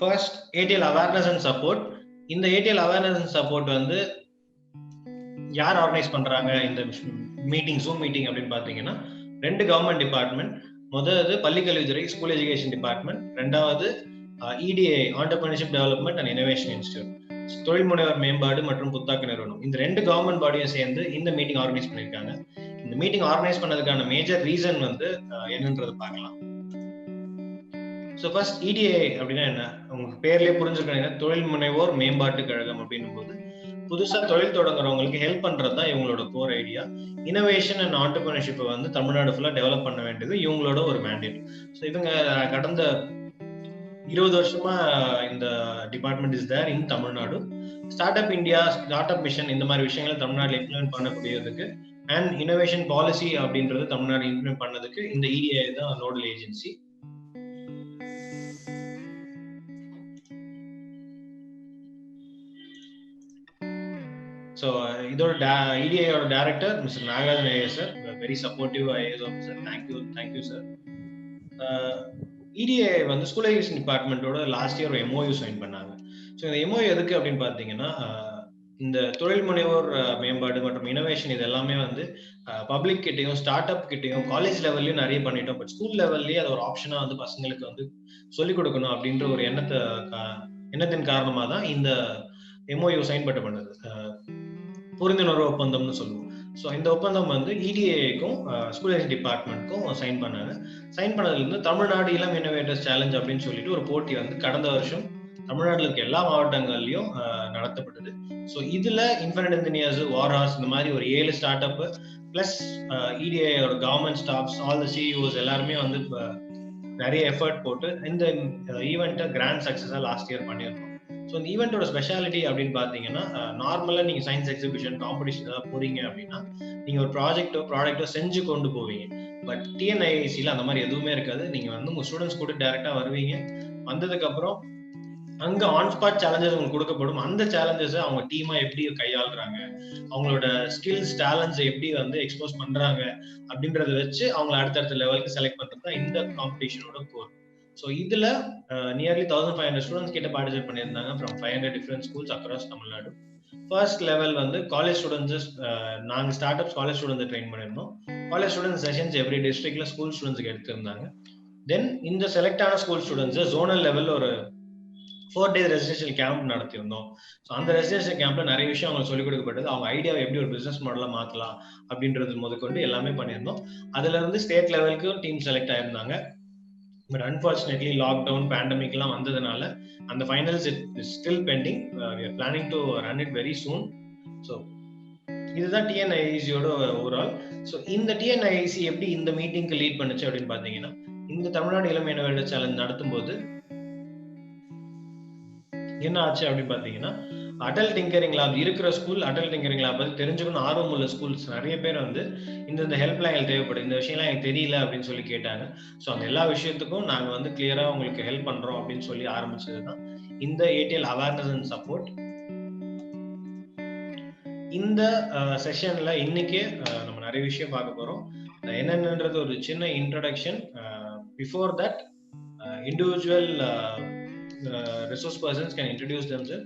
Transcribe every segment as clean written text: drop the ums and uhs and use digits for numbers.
First ADL awareness and support. இந்த ADL awareness and support வந்து யார் ஆர்கனைஸ் பண்றாங்க இந்த மீட்டிங், ஜூம் மீட்டிங் அப்படின்னு பாத்தீங்கன்னா 2 கவர்மெண்ட் டிபார்ட்மெண்ட். முதல்ல பள்ளிக்கல்வித்துறை, ஸ்கூல் எஜுகேஷன் டிபார்ட்மெண்ட். ரெண்டாவது ETA, entrepreneurship development and innovation institute, தொழில் முனைவர் மேம்பாடு மற்றும் புத்தாக்க நிறுவனம். இந்த 2 கவர்மெண்ட் பாடியும் சேர்ந்து இந்த மீட்டிங் ஆர்கனைஸ் பண்ணிருக்காங்க. இந்த மீட்டிங் ஆர்கனைஸ் பண்ணதுக்கான மேஜர் ரீசன் வந்து என்னன்றது பார்க்கலாம். ஸோ ஃபர்ஸ்ட் இடிஏ அப்படின்னா என்ன, உங்களுக்கு பேர்லயே புரிஞ்சுக்கணும், தொழில் முனைவோர் மேம்பாட்டு கழகம் அப்படின்னும் போது புதுசா தொழில் தொடங்குறவங்களுக்கு ஹெல்ப் பண்றது தான் இவங்களோட கோர் ஐடியா. இனோவேஷன் அண்ட் ஆண்டர்பிரினர்ஷிப்பை வந்து தமிழ்நாடு ஃபுல்லா டெவலப் பண்ண வேண்டியது இவங்களோட ஒரு மேண்டேட். ஸோ இவங்க கடந்த 20 வருஷமா இந்த department is there in Tamil Nadu. Start up India, start up mission, இந்த மாதிரி விஷயங்களை தமிழ்நாட்டில் இம்ப்ளிமெண்ட் பண்ணக்கூடியதுக்கு அண்ட் இனோவேஷன் பாலிசி அப்படின்றது தமிழ்நாடு இம்ப்ளிமெண்ட் பண்ணதுக்கு இந்த இடிஏ தான் நோடல் ஏஜென்சி. ஸோ இதோட இடிஐயோட director mister Nagarajan IAS sir, very supportive IAS officer. Thank you sir. EDI வந்து ஸ்கூல் எஜுகேஷன் டிபார்ட்மெண்ட்டோட லாஸ்ட் இயர் ஒரு எம்ஓயு சைன் பண்ணாங்க. ஸோ இந்த எம்ஓயு எதுக்கு அப்படின்னு பார்த்தீங்கன்னா, இந்த தொழில் முனைவோர் மேம்பாடு மற்றும் இனோவேஷன் இது எல்லாமே வந்து பப்ளிக் கிட்டையும் ஸ்டார்ட் அப் கிட்டையும் காலேஜ் லெவல்லையும் நிறைய பண்ணிட்டோம். பட் ஸ்கூல் லெவல்லேயே அது ஒரு ஆப்ஷனா வந்து பசங்களுக்கு வந்து சொல்லிக் கொடுக்கணும் அப்படின்ற ஒரு எண்ணத்தின் காரணமாக தான் இந்த எம்ஓயு சைன் பண்ணது, புரிந்துணர்வு ஒப்பந்தம்னு சொல்லுவோம். ஸோ இந்த ஒப்பந்தம் வந்து இடிஏக்கும் ஸ்கூல் எஜுகேஷன் டிபார்ட்மெண்ட்க்கும் சைன் பண்ணாங்க. சைன் பண்ணதுலேருந்து தமிழ்நாடு இளம் இனோவேட்டர்ஸ் சேலஞ்ச் அப்படின்னு சொல்லிட்டு ஒரு போட்டி வந்து கடந்த வருஷம் தமிழ்நாட்டில் இருக்க எல்லா மாவட்டங்கள்லயும் நடத்தப்பட்டது. ஸோ இதுல இன்ஃபைனைட் இன்ஜினியர்ஸ், வார்ஹார்ஸ், இந்த மாதிரி ஒரு 7 ஸ்டார்ட் அப் பிளஸ் இடிஐயோட government staffs, all the CEOs எல்லாருமே வந்து நிறைய எஃபர்ட் போட்டு இந்த ஈவெண்ட்டை கிராண்ட் சக்சஸா லாஸ்ட் இயர் பண்ணியிருக்கோம். ஸோ இந்த ஈவெண்ட்டோட ஸ்பெஷாலிட்டி அப்படின்னு பார்த்தீங்கன்னா, நார்மலாக நீங்கள் சயின்ஸ் எக்ஸிபிஷன், காம்படிஷன் ஏதாவது போறீங்க அப்படின்னா நீங்கள் ஒரு ப்ராடக்டோ செஞ்சு கொண்டு போவீங்க. பட் டிஎன்ஐஐசியில் அந்த மாதிரி எதுவுமே இருக்காது. நீங்கள் வந்து உங்கள் ஸ்டூடெண்ட்ஸ் கூட டைரெக்டாக வருவீங்க. வந்ததுக்கப்புறம் அங்கே ஆன் ஸ்பாட் சேலஞ்சஸ் உங்களுக்கு கொடுக்கப்படும். அந்த சேலஞ்சஸை அவங்க டீமா எப்படி கையாளுறாங்க, அவங்களோட ஸ்கில்ஸ், டேலண்ட்ஸை எப்படி வந்து எக்ஸ்போஸ் பண்றாங்க அப்படின்றத வச்சு அவங்களை அடுத்தடுத்த லெவலுக்கு செலக்ட் பண்றது தான் இந்த காம்படிஷனோட கோர். ஸோ இதுல நியர்லி 1500 ஸ்டூடெண்ட்ஸ் கிட்ட பார்ட்டிசிபேட் பண்ணியிருந்தாங்க from 500 different schools across Tamil Nadu. First level வந்து காலேஜ் ஸ்டூடெண்ட்ஸ், நாங்கள் start ups college students train பண்ணியிருந்தோம். காலேஜ் ஸ்டூடெண்ட்ஸ் செஷன்ஸ் எவ்ரி டிஸ்ட்ரிக்ட்ல ஸ்கூல் ஸ்டூடெண்ட்ஸ்க்கு எடுத்திருந்தாங்க. தென் இந்த செலக்ட் ஆன ஸ்கூல் ஸ்டூடெண்ட்ஸ் ஜோனல் லெவல் ஒரு 4 days ரெசிடென்ஷியல் கேம்ப் நடத்தியிருந்தோம். ஸோ அந்த ரெசிடென்ஷியல் கேம்ப்ல நிறைய விஷயம் அவங்களுக்கு சொல்லிக் கொடுக்கப்பட்டது. அவங்க ஐடியாவை எப்படி ஒரு பிசினஸ் மாடலா மாற்றலாம் அப்படின்றது முதற்கொண்டு எல்லாமே பண்ணியிருந்தோம். அதுல இருந்து ஸ்டேட் லெவலுக்கு டீம் செலக்ட் ஆயிருந்தாங்க. பட் அன்பார்ச்சுனேட்லி லாக்டவுன், பேண்டமிக் எல்லாம் வந்ததுனால அந்த finals is still pending. we are planning to run it very soon. So இதுதான் டிஎன்ஐசியோட ஓவரால். ஸோ இந்த டிஎன்ஐசி எப்படி இந்த மீட்டிங்க்கு லீட் பண்ணுச்சு அப்படின்னு பாத்தீங்கன்னா, இந்த தமிழ்நாடு இளம் இனோவேட்டர் சேலஞ்ச் நடத்தும் போது என்ன ஆச்சு அப்படின்னு பாத்தீங்கன்னா, அடல் டிங்கரிங் லேப் இருக்கிற ஸ்கூல், அடல் டிங்கரிங் லேப் பத்தி தெரிஞ்சுக்கணும் ஆர்வம் உள்ள ஸ்கூல்ஸ் நிறைய பேர் வந்து இந்த ஹெல்ப்லாம் எங்களுக்கு தேவைப்படுது, இந்த விஷயம்லாம் எனக்கு தெரியல அப்படின்னு சொல்லி கேட்டாங்க. ஸோ அந்த எல்லா விஷயத்துக்கும் நாங்க வந்து கிளியரா உங்களுக்கு ஹெல்ப் பண்றோம் அப்படின்னு சொல்லி ஆரம்பிச்சதுதான் இந்த ஏடிஎல் அவேர்னஸ் அண்ட் சப்போர்ட். இந்த செஷன்ல இன்னைக்கே நம்ம நிறைய விஷயம் பார்க்க போறோம். என்னன்றது ஒரு சின்ன introduction. Before that individual resource persons can introduce themselves.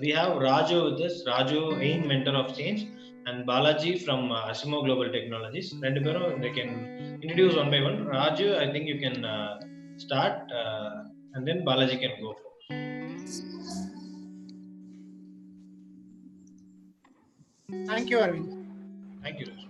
We have Raju with us, Raju, AIM Mentor of Change, and Balaji from Asimo Global Technologies. Rendu perum they can introduce one by one. Raju, I think you can start and then Balaji can go. Thank you, Arvind. Thank you, Raju.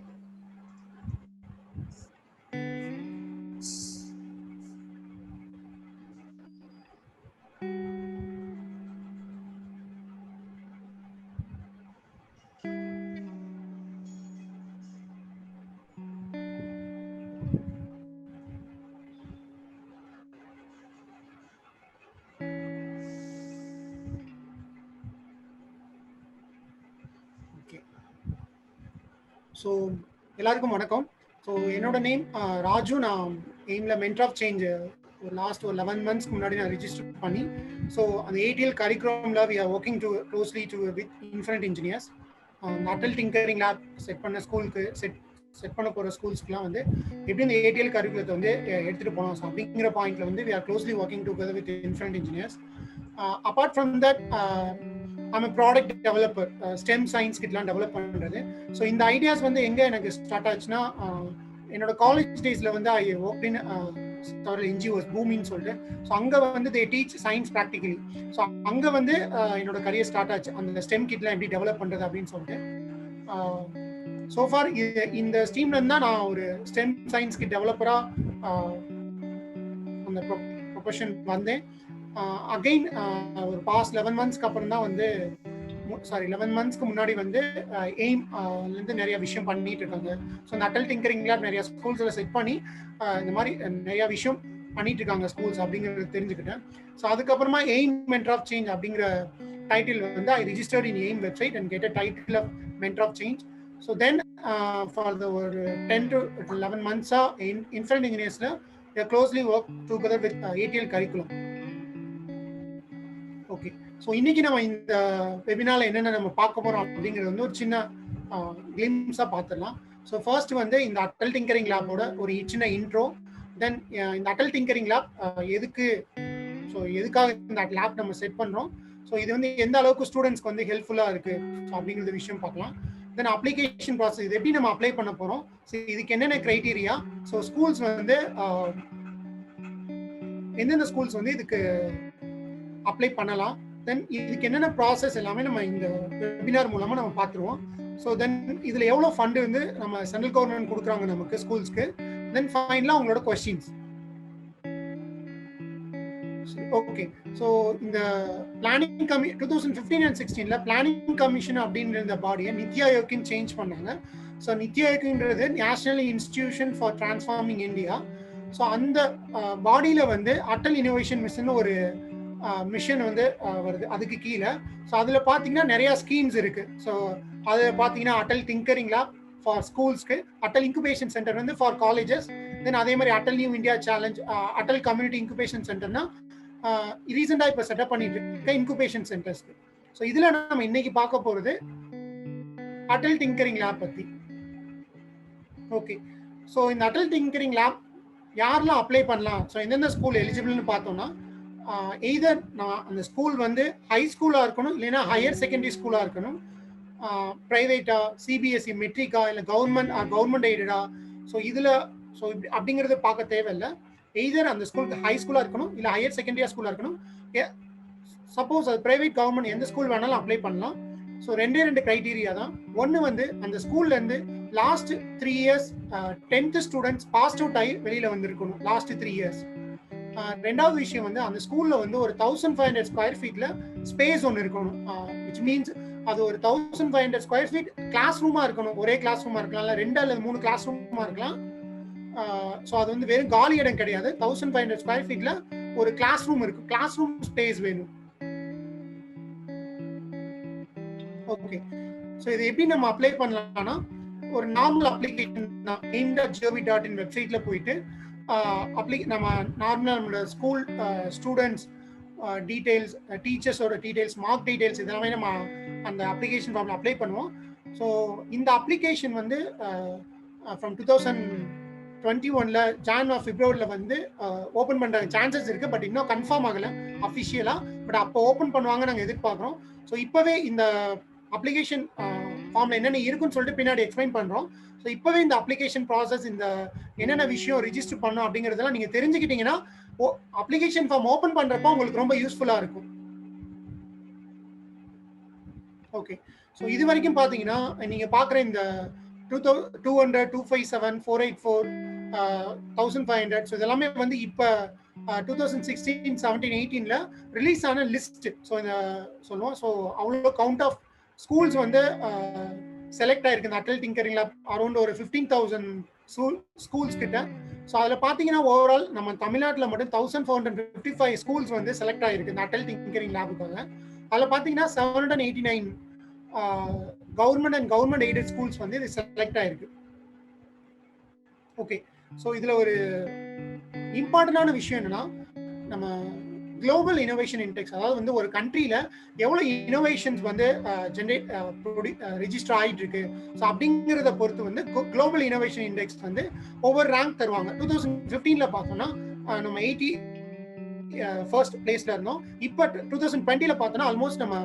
So எல்லாருக்கும் வணக்கம். So என்னோட name Raju. நான் எய்மில் mentor of change ஒரு last 11 months முன்னாடி நான் register பண்ணி, so அந்த ஏடிஎல் கரிக்குலமில் we are working closely with infinite engineers. Atal tinkering lab set பண்ண ஸ்கூலுக்கு செட் பண்ண போகிற ஸ்கூல்ஸ்க்குலாம் வந்து எப்படி இந்த ஏடிஎல் கரிக்குலத்தை வந்து எடுத்துகிட்டு போகலாம். ஸோ அப்படிங்கிற பாயிண்ட்ல வந்து we are closely working together with infinite engineers. Apart from that I'm product developer, STEM science கிட்டலாம் டெவலப் பண்ணுறது. ஸோ இந்த ஐடியாஸ் வந்து எங்கே எனக்கு ஸ்டார்ட் ஆச்சுன்னா, என்னோட காலேஜ் டேஸில் வந்து ஐ ஒர்க் இன் என்ஜிஓஸ் பூமின்னு சொல்லிட்டு. ஸோ அங்கே வந்து தே டீச் சயின்ஸ் ப்ராக்டிகலி. ஸோ அங்கே வந்து என்னோட கரியர் ஸ்டார்ட் ஆச்சு, அந்த ஸ்டெம் கிட்லாம் எப்படி டெவலப் பண்ணுறது அப்படின்னு சொல்லிட்டு. சோஃபார் இந்த ஸ்ட்ரீம்லேருந்து தான் நான் ஒரு ஸ்டெம் சயின்ஸ் கிட் டெவலப்பராக அந்த ப்ரொஃபஷன் வந்தேன். அகைன் ஒரு பாஸ்ட் 11 மந்த்ஸ்க்கு அப்புறம் தான் வந்து 11 மந்த்ஸ்க்கு முன்னாடி வந்து எய்ம்லேருந்து நிறைய விஷயம் பண்ணிட்டு இருக்காங்க. ஸோ அந்த அடல்ட் டிங்கரிங் லேப் நிறைய ஸ்கூல்ஸில் செட் பண்ணி இந்த மாதிரி நிறைய விஷயம் பண்ணிட்டு இருக்காங்க ஸ்கூல்ஸ் அப்படிங்கிறது தெரிஞ்சுக்கிட்டேன். ஸோ அதுக்கப்புறமா எய்ம் மென்டர் ஆஃப் சேஞ்ச் அப்படிங்கிற டைட்டில் வந்து I registered in AIM website and get a title of mentor of change. So then for the ஒரு 10 to 11 மந்த்ஸாக இன்ஃபென்ட் இன்ஜினியர்ஸில் closely work together with ATL curriculum. Okay, so இன்னைக்கு நம்ம இந்த வெபினால என்னென்ன நம்ம பார்க்க போறோம் அப்படிங்கிறது வந்து ஒரு சின்ன கிளிம்ஸா பார்த்துடலாம். ஸோ ஃபர்ஸ்ட் வந்து இந்த அடல்ட் டிங்கரிங் லேபோட ஒரு சின்ன இன்ட்ரோ. தென் இந்த அடல்ட் டிங்கரிங் லேப் எதுக்காக இந்த லேப் நம்ம செட் பண்றோம், ஸோ இது வந்து எந்த அளவுக்கு ஸ்டூடெண்ட்ஸ்க்கு வந்து ஹெல்ப்ஃபுல்லா இருக்கு அப்படிங்கிற விஷயம் பார்க்கலாம். தென் அப்ளிகேஷன் ப்ராசஸ், இது எப்படி நம்ம அப்ளை பண்ண போறோம், ஸோ இதுக்கு என்னென்ன கிரைட்டீரியா, ஸோ ஸ்கூல்ஸ் வந்து எந்தெந்த ஸ்கூல்ஸ் வந்து இதுக்கு அப்ளை பண்ணலாம், தென் இதுக்கு என்னென்ன ப்ராசஸ் எல்லாமே நம்ம இந்த வெபினார் மூலமா நம்ம பார்த்துருவோம். ஸோ தென் இதுல எவ்வளோ ஃபண்டு வந்து நம்ம சென்ட்ரல் கவர்மெண்ட் கொடுக்குறாங்க நமக்கு ஸ்கூல்ஸ்க்கு, தென் ஃபைனலாக உங்களோட கொஸ்டின்ஸ். ஓகே, ஸோ இந்த பிளானிங் 2015 and 16 பிளானிங் கமிஷன் அப்படின்ற இந்த பாடியை நித்தி ஆயோக்கின்னு சேஞ்ச் பண்ணாங்க. ஸோ நித்தி ஆயோக்ன்றது national institution for transforming India. So அந்த பாடியில வந்து அட்டல் இனோவேஷன் மிஷன் ஒரு மிஷன் வந்து வருது அதுக்கு கீழே. ஸோ அதில் பார்த்தீங்கன்னா நிறைய ஸ்கீம்ஸ் இருக்கு. ஸோ அதில் பார்த்தீங்கன்னா அட்டல் டிங்கரிங் லேப் ஃபார் ஸ்கூல்ஸ்க்கு, அட்டல் இன்குபேஷன் சென்டர் வந்து ஃபார் காலேஜஸ், தென் அதே மாதிரி Atal new India challenge, Atal community incubation சென்டர்னா ரீசெண்டாக இப்போ செட்டப் பண்ணிட்டு இருக்க இன்குபேஷன் சென்டர்ஸ்க்கு. ஸோ இதில் நம்ம இன்னைக்கு பார்க்க போகிறது அட்டல் டிங்கரிங் லேப் பற்றி. ஓகே, ஸோ இந்த அட்டல் டிங்கரிங் லேப் யாரெல்லாம் அப்ளை பண்ணலாம், ஸோ எந்தெந்த ஸ்கூல் எலிஜிபிள்னு பார்த்தோம்னா, எய்தர் அந்த ஸ்கூல் வந்து ஹை ஸ்கூலாக இருக்கணும், இல்லைன்னா ஹையர் செகண்டரி ஸ்கூலாக இருக்கணும், ப்ரைவேட்டா, சிபிஎஸ்சி, மெட்ரிக்கா, இல்லை கவர்மெண்ட் எய்டடா. ஸோ இதில் அப்படிங்கிறது பார்க்க தேவையில்லை. எய்தர் அந்த ஸ்கூலுக்கு ஹை ஸ்கூலாக இருக்கணும், இல்லை ஹையர் செகண்டரியா ஸ்கூலாக இருக்கணும். சப்போஸ் அது ப்ரைவேட் கவர்மெண்ட் எந்த ஸ்கூல் வேணாலும் அப்ளை பண்ணலாம். ஸோ ரெண்டு க்ரைட்டீரியா தான். ஒன்று வந்து அந்த ஸ்கூல்லேருந்து last 3 years 10th students pass out ஆகி வெளியில் வந்திருக்கணும் லாஸ்ட் 3 இயர்ஸ். ரெண்டாவது விஷயம் வந்து அந்த ஸ்கூல்ல வந்து ஒரு 1500 ஸ்கொயர் ஃபீட்ல ஸ்பேஸ் ஒன்று இருக்கணும். விச் மீன்ஸ் அது ஒரு 1500 ஸ்கொயர் ஃபீட் கிளாஸ் ரூமா இருக்கணும். ஒரே கிளாஸ் ரூமா இருக்கலாம், இல்லை 2 அல்லது 3 கிளாஸ் ரூமா இருக்கலாம். ஸோ அது வந்து வெறும் காலி இடம் கிடையாது. 1500 ஸ்கொயர் ஃபீட்ல ஒரு கிளாஸ் ரூம் இருக்கு, கிளாஸ் ரூம் ஸ்பேஸ் வேணும். ஓகே, ஸோ இது எப்படி நம்ம அப்ளை பண்ணலாம்னா, ஒரு நார்மல் அப்ளிகேஷன் aim.gov.in வெப்சைட்ல போயிட்டு நம்ம நார்மலாக நம்மளோட ஸ்கூல் ஸ்டூடெண்ட்ஸ் டீடைல்ஸ், டீச்சர்ஸோட டீடைல்ஸ், மார்க் டீடைல்ஸ் இதெல்லாமே நம்ம அந்த அப்ளிகேஷன் ஃபார்மில் அப்ளை பண்ணுவோம். ஸோ இந்த அப்ளிகேஷன் வந்து ஃப்ரம் 2021 ஜான் ஆர் பிப்ரவரியில் வந்து ஓப்பன் பண்ணுற சான்சஸ் இருக்குது. பட் இன்னும் கன்ஃபார்ம் ஆகலை அஃபிஷியலாக. பட் அப்போ ஓப்பன் பண்ணுவாங்க நாங்கள் எதிர்பார்க்குறோம். ஸோ இப்போவே இந்த அப்ளிகேஷன் ஃபார்மில் என்னென்ன இருக்குன்னு சொல்லிட்டு பின்னாடி எக்ஸ்பிளைன் பண்ணுறோம். ஸோ இப்போவே இந்த அப்ளிகேஷன் ப்ராசஸ், இந்த என்னென்ன விஷயம் ரிஜிஸ்டர் பண்ணோம் அப்படிங்கிறதெல்லாம் நீங்கள் தெரிஞ்சுக்கிட்டீங்கன்னா அப்ளிகேஷன் ஃபார்ம் ஓப்பன் பண்ணுறப்போ உங்களுக்கு ரொம்ப யூஸ்ஃபுல்லாக இருக்கும். ஓகே, ஸோ இது வரைக்கும் பார்த்தீங்கன்னா நீங்கள் பார்க்குற இந்த 200, 257, 484, 1500, ஸோ இதெல்லாமே வந்து இப்போ 2016, 17, 18 ரிலீஸ் ஆன லிஸ்ட். ஸோ இந்த சொல்லுவோம். ஸோ அவ்வளோ கவுண்ட் ஆஃப் ஸ்கூல்ஸ் வந்து செலக்ட் ஆயிருக்கு இந்த அட்டல் டிங்கரிங் லேப். அரௌண்ட் ஒரு 15,000 ஸ்கூல்ஸ் கிட்ட. ஸோ அதில் பார்த்தீங்கன்னா ஓவரால் நம்ம தமிழ்நாட்டில் மட்டும் 1455 ஸ்கூல்ஸ் வந்து செலக்ட் ஆயிருக்கு இந்த அட்டல் டிங்கரிங் லேபுக்காக. அதில் பார்த்தீங்கன்னா 789 government and government aided schools வந்து இது செலக்ட் ஆயிருக்கு. ஓகே, ஸோ இதில் ஒரு இம்பார்ட்டன்டான விஷயம் என்னன்னா, நம்ம குளோபல் இனோவேஷன் இண்டெக்ஸ், அதாவது வந்து ஒரு கண்ட்ரியில எவ்வளோ இனோவேஷன்ஸ் வந்து ரெஜிஸ்டர் ஆகிட்டு இருக்கு, ஸோ அப்படிங்கிறத பொறுத்து வந்து குளோபல் இனோவேஷன் இண்டெக்ஸ் வந்து ஒவ்வொரு ரேங்க் தருவாங்க. 2015 பார்த்தோம்னா நம்ம ஃபர்ஸ்ட் பிளேஸ்ல இருந்தோம். இப்போ 2020ல பார்த்தோம்னா ஆல்மோஸ்ட் நம்ம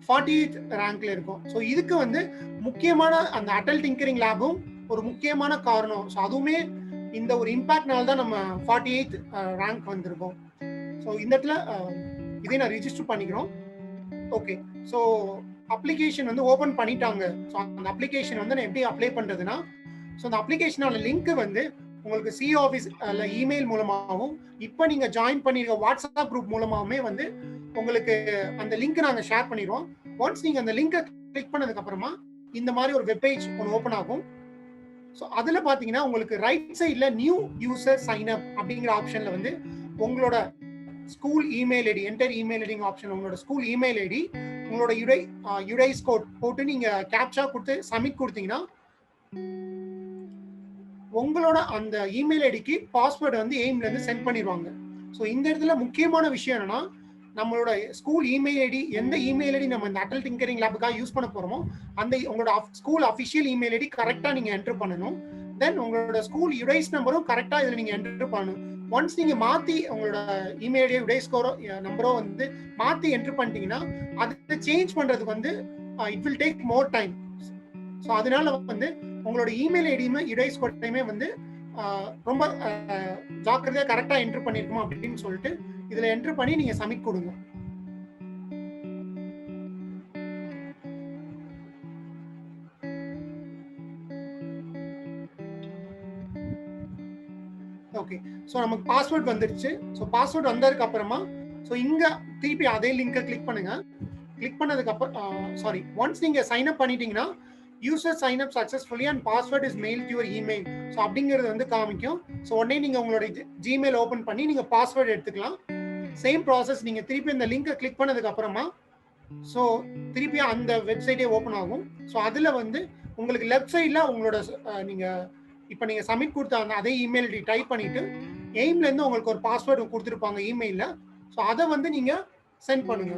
48th ரேங்க்ல இருக்கும். ஸோ இதுக்கு வந்து முக்கியமான அந்த அடல் டிங்கரிங் லேபும் ஒரு முக்கியமான காரணம். ஸோ அதுவுமே இந்த ஒரு இம்பாக்ட்னால தான் நம்ம 48th ரேங்க் வந்திருக்கோம். ஸோ இந்த இடத்துல இதை நான் ரிஜிஸ்டர் பண்ணிக்கிறோம். ஓகே, ஸோ அப்ளிகேஷன் வந்து ஓபன் பண்ணிட்டாங்க. ஸோ அந்த அப்ளிகேஷன் வந்து நான் எப்படி அப்ளை பண்றதுன்னா, ஸோ அந்த அப்ளிகேஷனோட லிங்க் வந்து உங்களுக்கு சிஓ ஆஃபீஸ் இமெயில் மூலமாகவும் இப்போ நீங்க ஜாயின் பண்ணிருக்க வாட்ஸ்அப் குரூப் மூலமாகவுமே வந்து உங்களுக்கு அந்த லிங்க் நாங்க ஷேர் பண்ணிடுவோம். ஒன்ஸ் நீங்க அந்த லிங்கை கிளிக் பண்ணதுக்கு அப்புறமா இந்த மாதிரி ஒரு வெப்பேஜ் ஒன்று ஓப்பன் ஆகும். ஸோ அதுல பாத்தீங்கன்னா உங்களுக்கு ரைட் சைட்ல நியூ யூசர் சைன் அப் அப்படிங்கிற ஆப்ஷன்ல வந்து உங்களோட school email ID, enter email ID option, உங்களோட ஸ்கூல் இமெயில் ஐடி, உங்களோட யுடைஸ் கோட் போட்டு நீங்க கேப்சா கொடுத்து சப்மிட் கொடுத்தீங்கன்னா உங்களோட அந்த இமெயில் ஐடிக்கு பாஸ்வேர்டு வந்து எய்ம்ல இருந்து சென்ட் பண்ணிடுவாங்க. ஸோ இந்த இடத்துல முக்கியமான விஷயம் என்னன்னா, நம்மளோட ஸ்கூல் இமெயில் ஐடி, எந்த இமெயில் ஐடி நம்ம இந்த அடல் டிங்கரிங் லேபுக்காக யூஸ் பண்ண போறோமோ அந்த உங்களோட ஸ்கூல் அஃபிஷியல் இமெயில் ஐடி கரெக்டா நீங்க என்டர் பண்ணணும். தென் உங்களோட ஸ்கூல் யுடைஸ் நம்பரும் கரெக்டா இதுல நீங்க என்டர் பண்ணணும். ஒன்ஸ் நீங்க மாத்தி உங்களோட இமெயில் ஐடியோ யுடைஸ் நம்பரோ வந்து மாத்தி என்டர் பண்ணிட்டீங்கன்னா அதை சேஞ்ச் பண்றதுக்கு வந்து it will take more time. So அதனால வந்து உங்களோட இமெயில் ஐடியுமே யுடைஸ் கோட்டையுமே வந்து ரொம்ப ஜாக்கிரதையா கரெக்டா என்டர் பண்ணிருக்கோம் அப்படின்னு சொல்லிட்டு இதுல என்டர் பண்ணி நீங்க சப்மிட் கொடுங்க. ஓகே, ஸோ நமக்கு பாஸ்வேர்ட் வந்துருச்சு. ஸோ பாஸ்வேர்ட் வந்ததுக்கு அப்புறமா ஸோ இங்க திருப்பி அதே லிங்கை கிளிக் பண்ணுங்க. கிளிக் பண்ணதுக்கு அப்புறம் ஒன்ஸ் நீங்க சைன் அப் பண்ணிட்டீங்கன்னா user sign up successfully and password is mail to your email. So அப்படிங்கிறது வந்து காமிக்கும். ஸோ உடனே நீங்க உங்களோட ஜிமெயில் ஓபன் பண்ணி நீங்க பாஸ்வேர்ட் எடுத்துக்கலாம். சேம் ப்ராசஸ் நீங்க திருப்பி இந்த லிங்கை கிளிக் பண்ணதுக்கு அப்புறமா ஸோ திருப்பி அந்த வெப்சைட்டே ஓப்பன் ஆகும். ஸோ அதுல வந்து உங்களுக்கு லெஃப்ட் சைட்ல உங்களோட நீங்க இப்போ நீங்க சப்மிட் கொடுத்த அந்த அதே இமெயில் ஐடி டைப் பண்ணிட்டு எய்ம்ல இருந்து உங்களுக்கு ஒரு பாஸ்வேர்டு கொடுத்துருப்பாங்க இமெயில்ல. ஸோ அதை வந்து நீங்க சென்ட் பண்ணுங்க.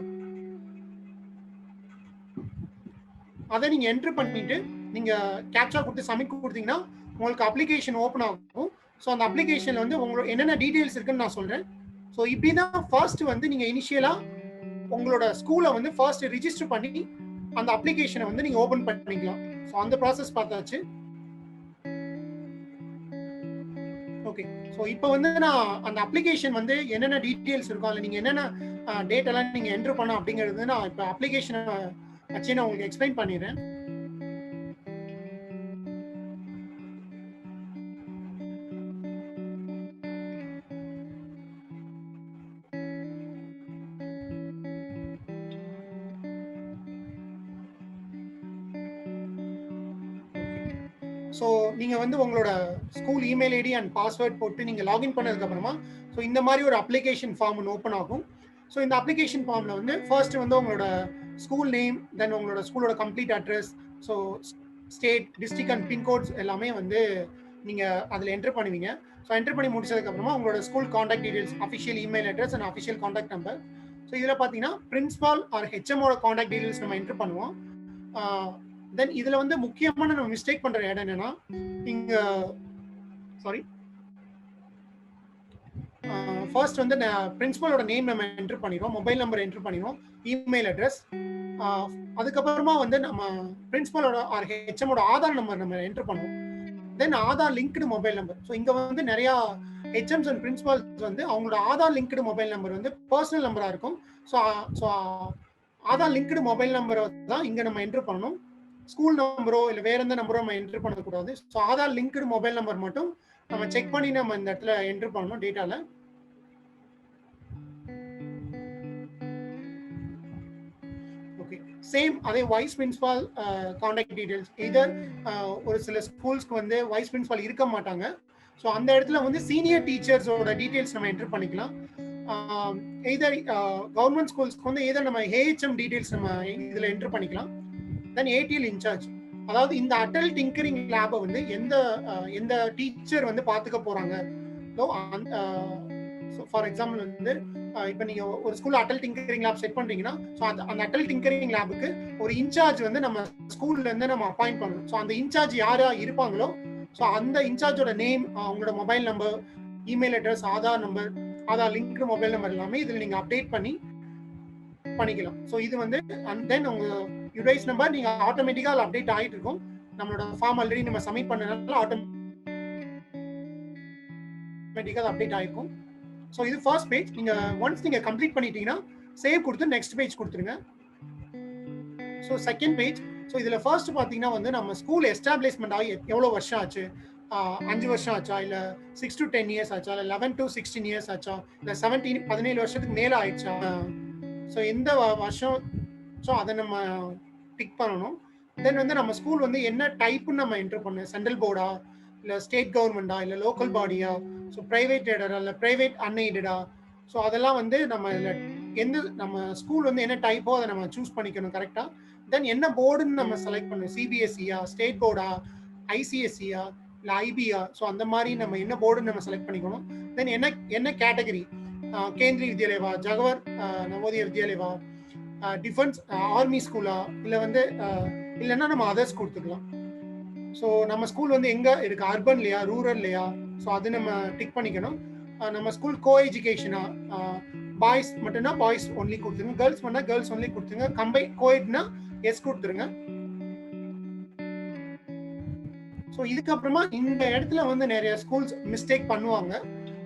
அதை நீங்க என்டர் பண்ணிட்டு நீங்க கேப்சா கொடுத்து சப்மிட் கொடுத்தீங்கன்னா உங்களுக்கு அப்ளிகேஷன் ஓப்பன் ஆகும். ஸோ அந்த அப்ளிகேஷன்ல வந்து உங்களோட என்னென்ன டீடைல்ஸ் இருக்குன்னு நான் சொல்றேன். ஸோ இப்படிதான் ஃபர்ஸ்ட் வந்து நீங்க இனிஷியலா உங்களோட ஸ்கூலை வந்து ஃபர்ஸ்ட் ரிஜிஸ்டர் பண்ணி அந்த அப்ளிகேஷனை வந்து நீங்க ஓபன் பண்ணிக்கலாம். ஸோ அந்த ப்ராசஸ் பார்த்தாச்சு. ஓகே, ஸோ இப்போ வந்து நான் அந்த அப்ளிகேஷன் வந்து என்னென்ன டீடைல்ஸ் இருக்கும், அதில் நீங்கள் என்னென்ன டேட்டெல்லாம் நீங்கள் என்டர் பண்ண அப்படிங்கிறது நான் இப்போ அப்ளிகேஷனை வச்சு நான் உங்களுக்கு எக்ஸ்பிளைன் பண்ணிடுறேன். ஸோ நீங்கள் வந்து உங்களோட school email ID and password போட்டு நீங்கள் லாகின் பண்ணதுக்கு அப்புறமா ஸோ இந்த மாதிரி ஒரு அப்ளிகேஷன் ஃபார்ம் ஒன்று ஓப்பன் ஆகும். ஸோ இந்த அப்ளிகேஷன் ஃபார்மில் வந்து ஃபர்ஸ்ட் வந்து உங்களோட ஸ்கூல் நேம், தென் உங்களோட ஸ்கூலோட complete address, so state, district and pin codes எல்லாமே வந்து நீங்கள் அதில் என்டர் பண்ணுவீங்க. ஸோ என்டர் பண்ணி முடிச்சதுக்கப்புறமா உங்களோட school contact details, official email address and official contact number. So இதில் பார்த்தீங்கன்னா பிரின்சிபால் ஆர் ஹெச்எம்மோட காண்டாக்ட் டீடைல்ஸ் நம்ம என்டர் பண்ணுவோம். தென் இதுல வந்து முக்கியமான நம்ம மிஸ்டேக் பண்ற இடம் என்னன்னா, இங்க ஃபர்ஸ்ட் வந்து பிரின்சிபலோட நேம் நம்ம என்டர் பண்ணிடுவோம், மொபைல் நம்பர் என்டர் பண்ணிடுவோம், இமெயில் அட்ரஸ், அதுக்கப்புறமா வந்து நம்ம பிரின்சிபலோட ஆர் ஹெச்எம்மோட ஆதார் நம்பர் நம்ம என்டர் பண்ணுவோம். Then Aadhaar linked mobile number. So இங்க வந்து நிறைய ஹெச்எம்ஸ் அண்ட் பிரின்சிபல்ஸ் வந்து அவங்களோட ஆதார் லிங்க்டு மொபைல் நம்பர் வந்து பர்சனல் நம்பரா இருக்கும். ஸோ ஆதார் லிங்க்டு மொபைல் நம்பரை தான் இங்க நம்ம என்டர் பண்ணணும். ஸ்கூல் நம்பரோ இல்லை வேற எந்த நம்பரோ நம்ம என்டர் பண்ணக்கூடாது. So Aadhaar linked mobile number மட்டும் நம்ம செக் பண்ணி நம்ம இந்த இடத்துல என்டர் பண்ணணும் டேட்டால. ஓகே, சேம் அதே வைஸ் பிரின்சிபால் காண்டாக்ட் டீடைல்ஸ். இதர் ஒரு சில ஸ்கூல்ஸ்க்கு வந்து வைஸ் பிரின்சிபால் இருக்க மாட்டாங்க. ஸோ அந்த இடத்துல வந்து சீனியர் டீச்சர்ஸோட டீடைல்ஸ் நம்ம என்டர் பண்ணிக்கலாம். இதர் கவர்மெண்ட் ஸ்கூல்ஸ்க்கு வந்து இதர் நம்ம ஏஹெச்எம் டீடைல்ஸ் நம்ம இதில் என்டர் பண்ணிக்கலாம். தென் ஏடிஎல் இன்சார்ஜ், அதாவது இந்த அடல் டிங்கரிங் லேபை வந்து எந்த டீச்சர் வந்து பார்த்துக்க போறாங்க. ஃபார் எக்ஸாம்பிள் வந்து இப்போ நீங்க ஒரு ஸ்கூல்ல அடல் டிங்கரிங் லேப் செட் பண்றீங்கன்னா ஸோ அந்த அடல் டிங்கரிங் லேபுக்கு ஒரு இன்சார்ஜ் வந்து நம்ம ஸ்கூல்ல இருந்து நம்ம அப்பாயிண்ட் பண்ணணும். ஸோ அந்த இன்சார்ஜ் யாரா இருப்பாங்களோ ஸோ அந்த இன்சார்ஜோட நேம், அவங்களோட mobile number, email address, Aadhaar number, Aadhaar link mobile number எல்லாமே இதில் நீங்கள் அப்டேட் பண்ணிக்கலாம். ஸோ இது வந்து அண்ட் தென் உங்கள் யூடிஐஸ் நம்பர் நீங்கள் ஆட்டோமேட்டிக்காக அப்டேட் ஆகிட்டு இருக்கும். நம்மளோட ஃபார்ம் ஆல்ரெடி நம்ம சப்மிட் பண்ணனால ஆட்டோமேட்டிக்காக அப்டேட் ஆகிருக்கும். ஸோ இது ஃபர்ஸ்ட் பேஜ். ஒன்ஸ் நீங்கள் கம்ப்ளீட் பண்ணிட்டீங்கன்னா சேவ் கொடுத்து நெக்ஸ்ட் பேஜ் கொடுத்துருங்க. So second page. ஸோ இதில் ஃபர்ஸ்ட் பார்த்தீங்கன்னா வந்து நம்ம ஸ்கூல் எஸ்டாப்ளிஷ்மெண்ட் ஆகி எவ்வளோ வருஷம் ஆச்சு, 5 வருஷம் ஆச்சா, இல்லை 6 to 10 இயர்ஸ் ஆச்சா, இல்லை 11 to 16 இயர்ஸ் ஆச்சா, இல்லை 17 வருஷத்துக்கு மேலே ஆயிடுச்சா. ஸோ எந்த வருஷம் ஸோ அதை நம்ம டிக் பண்ணணும். தென் வந்து நம்ம ஸ்கூல் வந்து என்ன டைப்புன்னு நம்ம என்டர் பண்ணணும். சென்ட்ரல் போர்டா, இல்லை ஸ்டேட் கவர்மெண்டா, இல்லை லோக்கல் பாடியா, ஸோ ப்ரைவேட் எய்டடா, இல்லை ப்ரைவேட் அன்எய்டடா. ஸோ அதெல்லாம் வந்து நம்ம இதில் நம்ம ஸ்கூல் வந்து என்ன டைப்போ அதை நம்ம சூஸ் பண்ணிக்கணும் கரெக்டாக. தென் என்ன போர்டுன்னு நம்ம செலக்ட் பண்ணணும். சிபிஎஸ்சியா, ஸ்டேட் போர்டா, ஐசிஎஸ்சியா, இல்லை ஐபியா. ஸோ அந்த மாதிரி நம்ம என்ன போர்டுன்னு நம்ம செலக்ட் பண்ணிக்கணும். தென் என்ன கேட்டகரி, கேந்திரிய வித்யாலயவா, ஜவஹர் நவோதய வித்யாலயவா, டிஃபென்ஸ் ஆர்மி ஸ்கூலா, இல்லை வந்து இல்லைன்னா நம்ம அதர்ஸ் கொடுத்துக்கலாம். ஸோ நம்ம ஸ்கூல் வந்து எங்கே இருக்கு, அர்பன்லையா ரூரல்லையா, ஸோ அது நம்ம டிக் பண்ணிக்கணும். நம்ம ஸ்கூல் கோ எஜுகேஷனா, பாய்ஸ் மட்டும்னா பாய்ஸ் ஒன்லி கொடுத்துருங்க, கேர்ள்ஸ் பண்ணா கேர்ள்ஸ் ஒன்லி கொடுத்துருங்க, கோஎட்னா எஸ் கொடுத்துருங்க. ஸோ இதுக்கப்புறமா இந்த இடத்துல வந்து நிறைய ஸ்கூல்ஸ் மிஸ்டேக் பண்ணுவாங்க.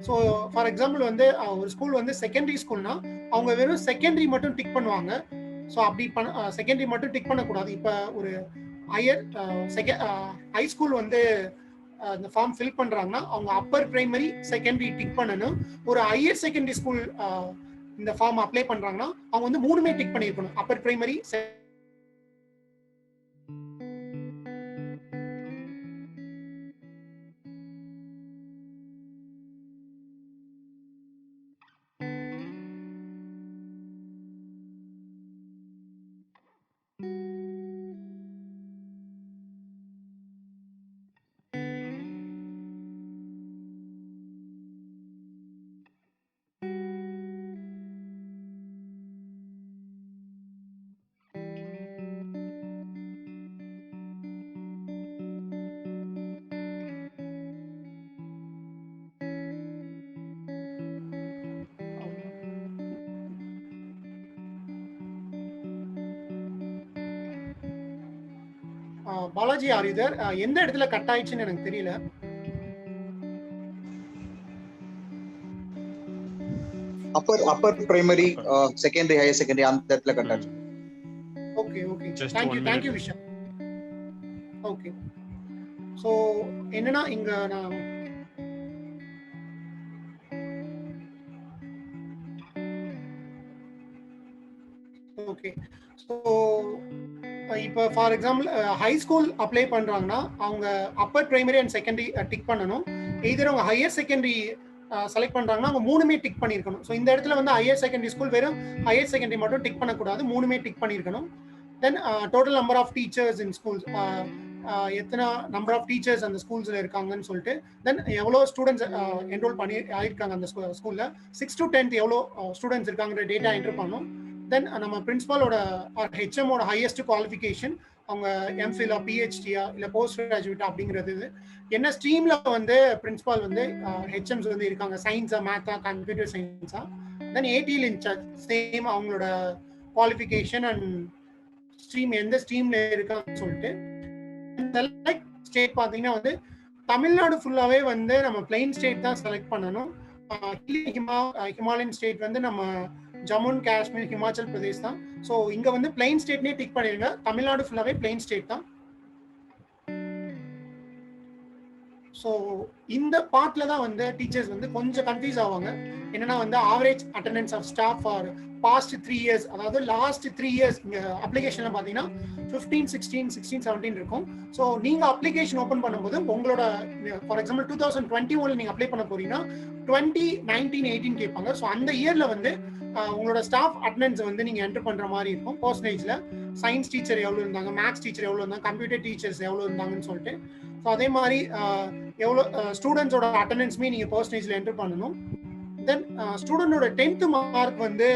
ஸோ ஃபார் எக்ஸாம்பிள் வந்து ஒரு ஸ்கூல் வந்து செகண்டரி ஸ்கூல்னா அவங்க வெறும் செகண்டரி மட்டும் டிக் பண்ணுவாங்க. ஸோ அப்படி செகண்டரி மட்டும் டிக் பண்ணக்கூடாது. இப்போ ஒரு ஹை ஸ்கூல் வந்து இந்த ஃபார்ம் ஃபில் பண்றாங்கன்னா அவங்க அப்பர் பிரைமரி செகண்டரி டிக் பண்ணணும். ஒரு ஹையர் செகண்டரி ஸ்கூல் இந்த ஃபார்ம் அப்ளை பண்றாங்கன்னா அவங்க வந்து 3மே டிக் பண்ணிருக்கணும். அப்பர் பிரைமரி, பாலாஜி ஆரிதர் எந்த இடத்துல கட் ஆயிடுச்சுன்னு எனக்கு தெரியல. Upper primary, secondary, higher secondary அந்த இடத்துல கட் ஆச்சு. Okay thank you Visha. Okay. So என்னன்னா இங்க நான் ஓகே. ஸோ இப்போ for example high school apply பண்ணுறாங்கன்னா அவங்க upper primary and secondary tick பண்ணணும். எய்தர் அவங்க ஹையர் செகண்டரி செலக்ட் பண்ணுறாங்கன்னா அவங்க 3மே டிக் பண்ணியிருக்கணும். ஸோ இந்த இடத்துல வந்து ஹையர் செகண்டரி ஸ்கூல் வெறும் ஹையர் செகண்டரி மட்டும் டிக் பண்ணக்கூடாது, 3மே டிக் பண்ணியிருக்கணும். Then total number of teachers in schools, எத்தனை நம்பர் ஆஃப் டீச்சர்ஸ் அந்த ஸ்கூல்ஸில் இருக்காங்கன்னு சொல்லிட்டு, தென் எவ்வளோ ஸ்டூடெண்ட்ஸ் என்ரோல் பண்ணி ஆயிருக்காங்க அந்த ஸ்கூலில், 6 to 10 எவ்வளோ ஸ்டூடெண்ட்ஸ் இருக்காங்கிற டேட்டா என்ட்ரு பண்ணணும். தென் நம்ம பிரின்சிபாலோட ஹெச்எம்மோட ஹையஸ்ட் குவாலிஃபிகேஷன், அவங்க எம்ஃபிலா, பிஹெச்டியா, இல்லை போஸ்ட் கிராஜுவேட்டா அப்படிங்கிறது, என்ன ஸ்ட்ரீம்ல வந்து பிரின்சிபால் வந்து ஹெச்எம்ஸ் வந்து இருக்காங்க, சயின்ஸா, மேத்தா, கம்ப்யூட்டர் சயின்ஸா. தென் ஏடிஎல் இன்சார்ஜ் சேம் அவங்களோட குவாலிஃபிகேஷன் அண்ட் ஸ்ட்ரீம் எந்த ஸ்ட்ரீம்ல இருக்காங்கன்னு சொல்லிட்டு. செலக்ட் ஸ்டேட் பார்த்தீங்கன்னா வந்து தமிழ்நாடு ஃபுல்லாவே வந்து நம்ம பிளைன் ஸ்டேட் தான் செலக்ட் பண்ணணும். ஹிமாலயன் ஸ்டேட் வந்து நம்ம ஜம்மு அண்ட் காஷ்மீர், ஹிமாச்சல் பிரதேஷ் தான். ஸோ இங்க வந்து பிளைன் ஸ்டேட்னே டிக் பண்ணிருங்க. தமிழ்நாடு ஃபுல்லாவே பிளைன் ஸ்டேட் தான். ஸோ இந்த பார்ட்ல தான் வந்து டீச்சர்ஸ் வந்து கொஞ்சம் கன்ஃபியூஸ் ஆவாங்க. என்னன்னா வந்து average attendance of staff for past 3 years, அதாவது லாஸ்ட் 3 years இங்க அப்ளிகேஷன்ல பாத்தீங்கன்னா 15, 16, 17 இருக்கும். ஸோ நீங்க அப்ளிகேஷன் ஓப்பன் பண்ணும்போது உங்களோட ஃபார் எக்ஸாம்பிள் 2021 நீங்க அப்ளை பண்ண போறீங்கன்னா 20, 19, 18 கேட்பாங்க. ஸோ அந்த இயர்ல வந்து உங்களோட ஸ்டாஃப் அட்டெண்டன்ஸ் வந்து நீங்க என்டர் பண்ற மாதிரி இருக்கும். பர்சன்டேஜ்ல சயின்ஸ் டீச்சர் எவ்வளவு இருந்தாங்க, மேத்ஸ் டீச்சர் எவ்வளவு இருந்தாங்க, கம்ப்யூட்டர் டீச்சர்ஸ் எவ்வளவு இருந்தாங்கன்னு சொல்லிட்டு. ஸோ அதே மாதிரி எவ்வளோ ஸ்டூடெண்ட்ஸோட அட்டெண்டன்ஸுமே நீங்க பர்சன்டேஜ்ல என்டர் பண்ணணும். தென் ஸ்டூடெண்டோட 10th மார்க் வந்து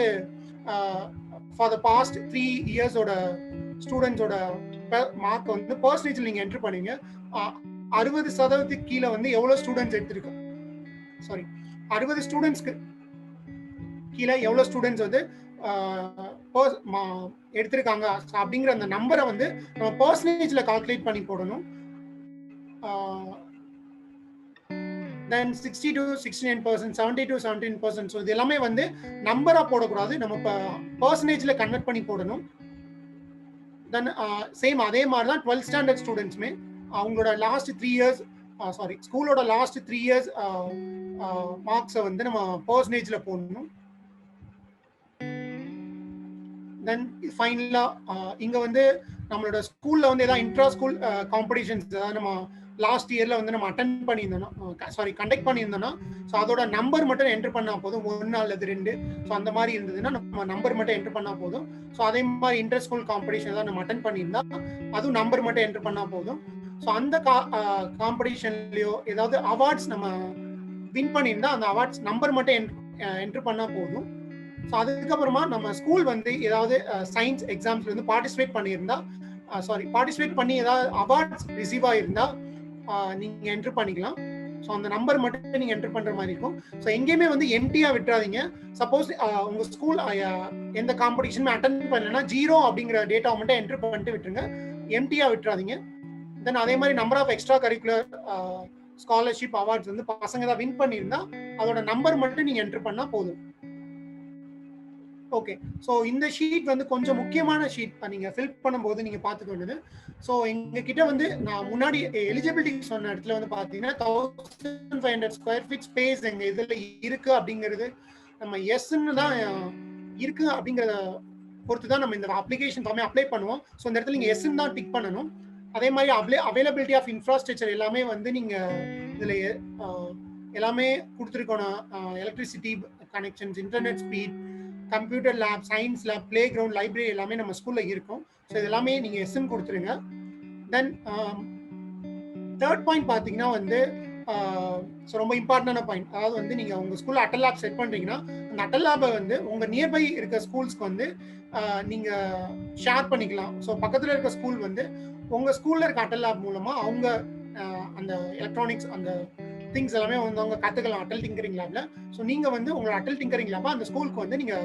ஃபார் த பாஸ்ட் 3 yearsோட ஸ்டூடெண்ட்ஸோட மார்க் வந்து பர்சன்டேஜ்ல நீங்க என்டர் பண்ணுவீங்க. 60% கீழே வந்து எவ்வளவு ஸ்டூடெண்ட்ஸ் எடுத்திருக்காங்க. 60 ஸ்டூடெண்ட்ஸ்க்கு கீழே எவ்வளவு ஸ்டூடெண்ட்ஸ் வந்து எடுத்திருக்காங்க அப்படிங்கிற அந்த நம்பரை வந்து நம்ம பர்சன்டேஜ்ல கால்குலேட் பண்ணி போடணும். then 60 to 69%, 70 to 17%. ஸோ இது எல்லாமே வந்து நம்பரா போடக்கூடாது, நம்ம பர்சன்டேஜ்ல கன்வெர்ட் பண்ணி போடணும். தென் சேம் அதே மாதிரி தான் 12th ஸ்டாண்டர்ட் ஸ்டூடெண்ட்ஸ்மே அவங்களோட லாஸ்ட் 3 இயர்ஸ் ஸ்கூலோட லாஸ்ட் 3 இயர்ஸ் மார்க்ஸை வந்து நம்ம பர்சன்டேஜ்ல போடணும். தென் ஃபைனலா இங்க வந்து நம்மளோட ஸ்கூல்ல வந்து ஏதாவது இன்ட்ரா ஸ்கூல் காம்படிஷன்ஸ் ஏதாவது நம்ம லாஸ்ட் இயர்ல வந்து நம்ம அட்டென்ட் பண்ணியிருந்தோம்னா கண்டக்ட் பண்ணியிருந்தோம்னா ஸோ அதோட நம்பர் மட்டும் என்டர் பண்ணா போதும், 1 அல்லது 2. ஸோ அந்த மாதிரி இருந்ததுன்னா நம்ம நம்பர் மட்டும் என்டர் பண்ணா போதும். ஸோ அதே மாதிரி இன்டர் ஸ்கூல் காம்படிஷன் ஏதாவது நம்ம அட்டென்ட் பண்ணியிருந்தா அதுவும் நம்பர் மட்டும் என்டர் பண்ணா போதும். ஸோ அந்த காம்படிஷன்லயோ ஏதாவது அவார்ட்ஸ் நம்ம வின் பண்ணியிருந்தா அந்த அவார்ட்ஸ் நம்பர் மட்டும் என்டர் பண்ணா போதும். ஸோ அதுக்கப்புறமா நம்ம ஸ்கூல் வந்து ஏதாவது சயின்ஸ் எக்ஸாம்ஸ்ல வந்து பார்ட்டிசிபேட் பண்ணி ஏதாவது அவார்ட்ஸ் ரிசீவ் ஆயிருந்தா நீங்க என்டர் பண்ணிக்கலாம். ஸோ அந்த நம்பர் மட்டும் நீங்க என்டர் பண்ற மாதிரி இருக்கும். ஸோ எங்கேயுமே வந்து எம்டியா விட்டுறாதீங்க. சப்போஸ் உங்க ஸ்கூல் எந்த காம்படிஷனுமே அட்டென்ட் பண்ணலன்னா 0 அப்படிங்கிற டேட்டாவை மட்டும் என்டர் பண்ணிட்டு விட்டுருங்க, எம்டியா விட்டுறாதீங்க. தென் அதே மாதிரி number of extra curricular scholarship awards வந்து பசங்க தான் வின் பண்ணியிருந்தா அதோட நம்பர் மட்டும் நீங்க என்டர் பண்ணா போதும். ஓகே, ஸோ இந்த ஷீட் வந்து கொஞ்சம் முக்கியமான ஷீட், நீங்க ஃபில் பண்ணும்போது நீங்க பார்த்துக்க வேண்டியது. ஸோ எங்க கிட்ட வந்து நான் முன்னாடி எலிஜிபிலிட்டி சொன்ன இடத்துல வந்து பாத்தீங்கன்னா 1500 ஸ்கொயர் ஃபீட் ஸ்பேஸ் எங்க இதுல இருக்கு அப்படிங்கிறது நம்ம எஸ்ன்னு தான் இருக்கு அப்படிங்கிறத பொறுத்து தான் நம்ம இந்த அப்ளிகேஷன் ஃபார்மே அப்ளை பண்ணுவோம். ஸோ இந்த இடத்துல நீங்க எஸ்ன்னு தான் டிக் பண்ணணும். அதே மாதிரி அவைலபிலிட்டி ஆஃப் இன்ஃப்ராஸ்ட்ரக்சர் எல்லாமே வந்து நீங்க இதுல எல்லாமே கொடுத்துருக்கணும். Electricity connections, internet speed, computer lab, science lab, play ground, library எல்லாமே நம்ம ஸ்கூல்ல இருக்கும். ஸோ இது எல்லாமே நீங்க எஸ்என் கொடுத்துருங்க. தென் தேர்ட் பாயிண்ட் பார்த்தீங்கன்னா வந்து ரொம்ப இம்பார்ட்டன்டான பாயிண்ட், அதாவது வந்து நீங்க உங்க ஸ்கூல்ல அட்டல் லேப் செட் பண்றீங்கன்னா அந்த அட்டல் லேபை வந்து உங்க நியர்பை இருக்க ஸ்கூல்ஸ்க்கு வந்து நீங்க ஷேர் பண்ணிக்கலாம். ஸோ பக்கத்துல இருக்க ஸ்கூல் வந்து உங்க ஸ்கூல்ல இருக்க அட்டல் லேப் மூலமா அவங்க அந்த எலக்ட்ரானிக்ஸ் அந்த திங்ஸ் எல்லாமே வந்து அவங்க கத்துக்கலாம் அட்டல் டிங்கரிங் லேப்ல. ஸோ நீங்க வந்து உங்களோட அட்டல் டிங்கரிங் லேப் அந்த ஸ்கூலுக்கு வந்து நீங்க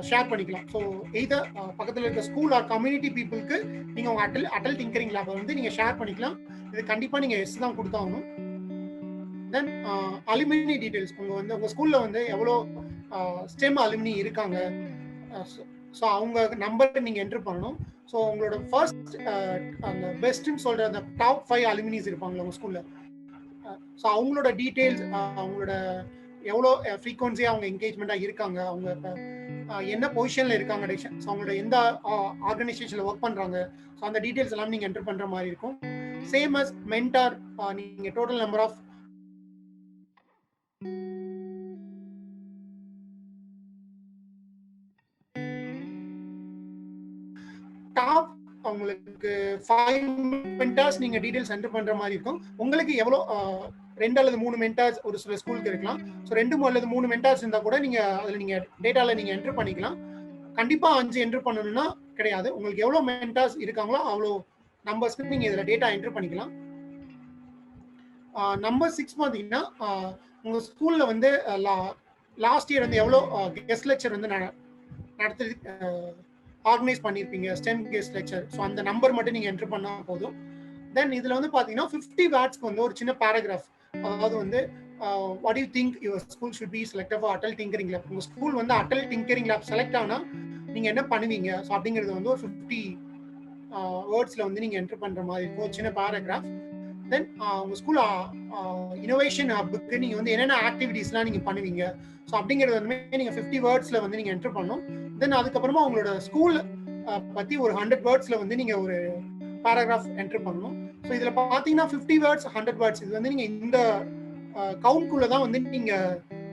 ஷேர் பண்ணிக்கலாம். ஸோ எய்தர் பக்கத்துல இருக்க ஸ்கூல் ஆர் கம்யூனிட்டி பீப்புளுக்கு நீங்க உங்க அட்டல் டிங்கரிங் லேப் வந்து நீங்க ஷேர் பண்ணிக்கலாம். இது கண்டிப்பா நீங்க எஸ் தான் கொடுத்தாகணும். தென் அலுமினி டீடைல்ஸ், உங்க ஸ்கூல்ல வந்து எவ்வளோ ஸ்டெம் அலுமினி இருக்காங்க, ஸோ அவங்க நம்பர் நீங்க என்டர் பண்ணணும். ஸோ உங்களோட ஃபர்ஸ்ட் அந்த பெஸ்ட்னு சொல்ற அந்த டாப் 5 அலுமினிஸ் இருப்பாங்களா உங்க ஸ்கூல்ல, ஸோ அவங்களோட டீடைல்ஸ், அவங்களோட எவ்வளோ ஃப்ரீக்வன்சியா அவங்க என்கேஜ்மெண்டா இருக்காங்க, அவங்க என்ன பொசிஷன்ல இருக்காங்க, ஸோ அவங்களோட எந்த ஆர்கனைசேஷன்ல ஒர்க் பண்றாங்க, ஸோ அந்த டீடைல்ஸ் எல்லாம் நீங்க என்டர் பண்ற மாதிரி இருக்கும். சேம் அஸ் மென்டார், நீங்க டோட்டல் நம்பர் ஆஃப் டாப் உங்களுக்கு 5 மென்டார்ஸ் நீங்க டீடைல்ஸ் என்டர் பண்ற மாதிரி இருக்கும். உங்களுக்கு எவ்வளோ 2 அல்லது 3 மென்டார்ஸ் ஒரு சில ஸ்கூலுக்கு இருக்கலாம். ஸோ 2 அல்லது 3 மென்டார்ஸ் இருந்தா கூட நீங்க அதுல நீங்க டேட்டால நீங்க என்டர் பண்ணிக்கலாம். கண்டிப்பா 5 என்டர் பண்ணணும்னா கிடையாது. உங்களுக்கு எவ்வளவு மென்டார்ஸ் இருக்காங்களோ அவ்வளோ நம்பர்ஸ்க்கு நீங்க இதுல டேட்டா என்டர் பண்ணிக்கலாம். நம்பர் 6 பாத்தீங்கன்னா உங்க ஸ்கூல்ல வந்து லாஸ்ட் இயர் வந்து எவ்வளோ கெஸ்ட் லெக்சர் வந்து நடத்தி ஆர்கனைஸ் பண்ணியிருப்பீங்க, ஸ்டெம் கெஸ்ட் லெக்சர். ஸோ அந்த நம்பர் மட்டும் நீங்க என்டர் பண்ணா போதும். தென் இதுல வந்து பாத்தீங்கன்னா 50 வேர்ட்ஸ்க்கு வந்து ஒரு சின்ன பேராகிராஃப், அதாவது வந்து what you think your school should be selected for Atal tinkering lab. உங்க ஸ்கூல் வந்து அட்டல் டிங்கரிங் லேப் செலக்ட் ஆனா நீங்க என்ன பண்ணுவீங்க, ஸோ அப்படிங்கிறது வந்து ஒரு 50 வேர்ட்ஸ்ல வந்து நீங்க என்டர் பண்ற மாதிரி இருக்கும், ஒரு சின்ன பேராகிராஃப். தென் உங்க ஸ்கூல் இனோவேஷன் ஹப்புக்கு நீங்க வந்து என்னென்ன ஆக்டிவிட்டிஸ்லாம் நீங்க பண்ணுவீங்க, ஸோ அப்படிங்கிறது வந்து நீங்க 50 வேர்ட்ஸ்ல வந்து நீங்க என்டர் பண்ணணும். தென் அதுக்கப்புறமா உங்களோட ஸ்கூல் பத்தி ஒரு 100 வேர்ட்ஸ்ல வந்து நீங்க ஒரு பேராகிராஃப் என்டர் பண்ணணும். ஸோ இதுல பாத்தீங்கன்னா 50 வேர்ட்ஸ் 100 வேர்ட்ஸ் இது வந்து நீங்க இந்த கவுண்ட்குள்ள தான் வந்து நீங்க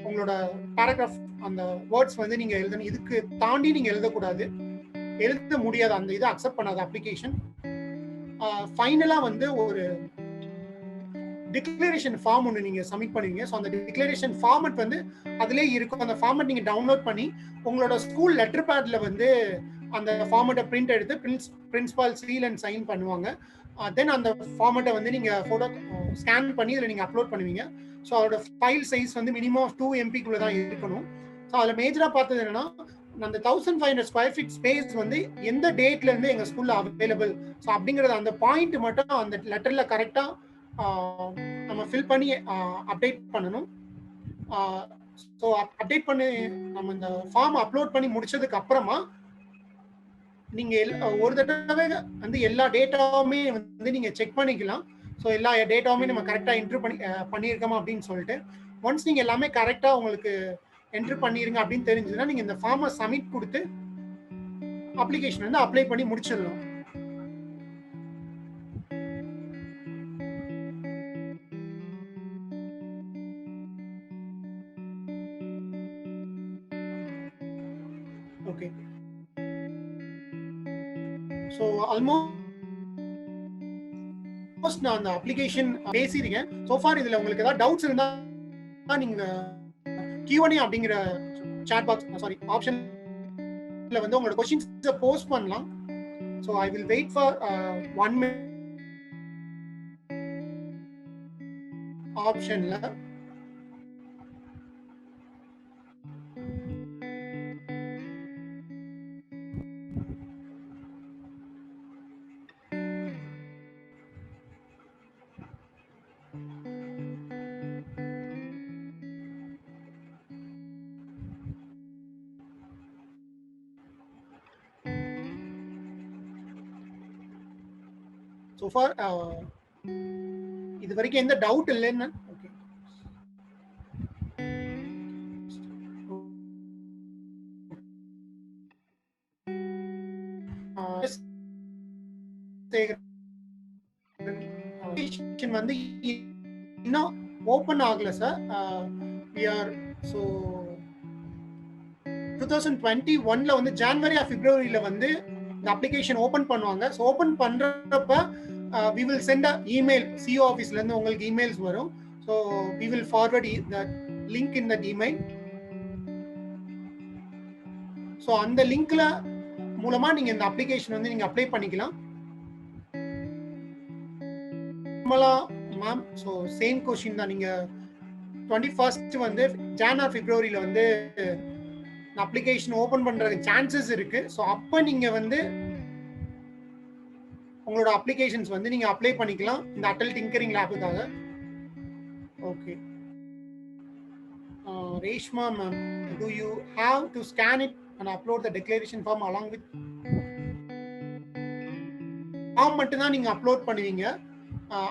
உங்களோட பேராகிராஃப் அந்த வேர்ட்ஸ் வந்து நீங்க எழுதணும். இதுக்கு தாண்டி நீங்க எழுதக்கூடாது, எழுத முடியாது, அந்த இதை அக்செப்ட் பண்ணாத அப்ளிகேஷன். ஃபைனலா வந்து ஒரு டிக்ளரேஷன் ஃபார்ம் ஒன்று நீங்க சப்மிட் பண்ணுவீங்க. ஸோ அந்த டிக்ளரேஷன் ஃபார்மட் வந்து அதிலே இருக்கும். அந்த ஃபார்மட் நீங்க டவுன்லோட் பண்ணி உங்களோட ஸ்கூல் லெட்டர் பேட்ல வந்து அந்த ஃபார்மேட்டை பிரிண்ட் எடுத்து பிரின்சிபால் சீல் அண்ட் சைன் பண்ணுவாங்க. தென் அந்த ஃபார்மேட்டை வந்து நீங்கள் ஃபோட்டோ ஸ்கேன் பண்ணி இதில் நீங்கள் அப்லோட் பண்ணுவீங்க. ஸோ அதோட ஃபைல் சைஸ் வந்து மினிமம் 2 MB தான் இருக்கணும். ஸோ அதில் மேஜராக பார்த்தது என்னன்னா, அந்த 1500 ஸ்கொயர் ஃபீட் ஸ்பேஸ் வந்து எந்த டேட்ல இருந்து எங்கள் ஸ்கூலில் அவைலபிள், ஸோ அப்படிங்கிறது அந்த பாயிண்ட் மட்டும் அந்த லெட்டரில் கரெக்டாக நம்ம ஃபில் பண்ணி அப்டேட் பண்ணணும். ஸோ அப்டேட் பண்ணி நம்ம இந்த ஃபார்ம் அப்லோட் பண்ணி முடிச்சதுக்கு அப்புறமா நீங்க ஒரு தடவை வந்து எல்லா டேட்டாவுமே வந்து நீங்க செக் பண்ணிக்கலாம். ஸோ எல்லா டேட்டாவுமே நம்ம கரெக்டாக என்ட்ரு பண்ணியிருக்கோமா அப்படின்னு சொல்லிட்டு ஒன்ஸ் நீங்க எல்லாமே கரெக்டாக உங்களுக்கு என்ட்ரு பண்ணிருங்க அப்படின்னு தெரிஞ்சதுன்னா நீங்க இந்த ஃபார்மை சப்மிட் கொடுத்து அப்ளிகேஷன் வந்து அப்ளை பண்ணி முடிச்சிடலாம். ஓகே, ஸோ ஆல்மோஸ்ட் நான் அந்த அப்ளிகேஷன் பேசியிருக்கேன். ஸோ ஃபார் இதில் உங்களுக்கு ஏதாவது டவுட்ஸ் இருந்தால் நீங்க Q&A அப்படிங்கிற சாட் பாக்ஸ் ஆப்ஷன்ல வந்து உங்களோட क्वेश्चंस போஸ்ட் பண்ணலாம். So I will wait for 1 minute ஆப்ஷன்ல. So far இது வரைக்கும் எந்த டவுட் இல்லைன்னு. ஓகே, வந்து இன்னும் ஓபன் ஆகல சார். we are so 2021ல வந்து ஜனவரி ஆர் பிப்ரவரியில வந்து இந்த அப்ளிகேஷன் ஓபன் பண்ணுவாங்க. ஸோ ஓபன் பண்றப்ப we will send a email. CO ஆஃபீஸ்ல இருந்து உங்களுக்கு இமெயில்ஸ் வரும். So we will forward the link in that email. So அந்த லிங்க்ல மூலமா நீங்க இந்த அப்ளிகேஷன் வந்து நீங்க அப்ளை பண்ணிக்கலாம். மேம், ஸோ சேம் கொஸ்டின் தான். நீங்க 21st வந்து ஜனவரி பிப்ரவரியில வந்து அப்ளிகேஷன் ஓபன் பண்றதுக்கு சான்சஸ் இருக்கு. ஸோ அப்ப நீங்க வந்து உங்களோட அப்ளிகேஷன்ஸ் வந்து நீங்க அப்ளை பண்ணிக்கலாம் இந்த அட்டல் டிங்கரிங் லேபுக்காக. Okay, Reshma ma'am, do you have to scan it and upload the declaration form along with form மட்டும் தான் நீங்க அப்லோட் பண்ணுவீங்க,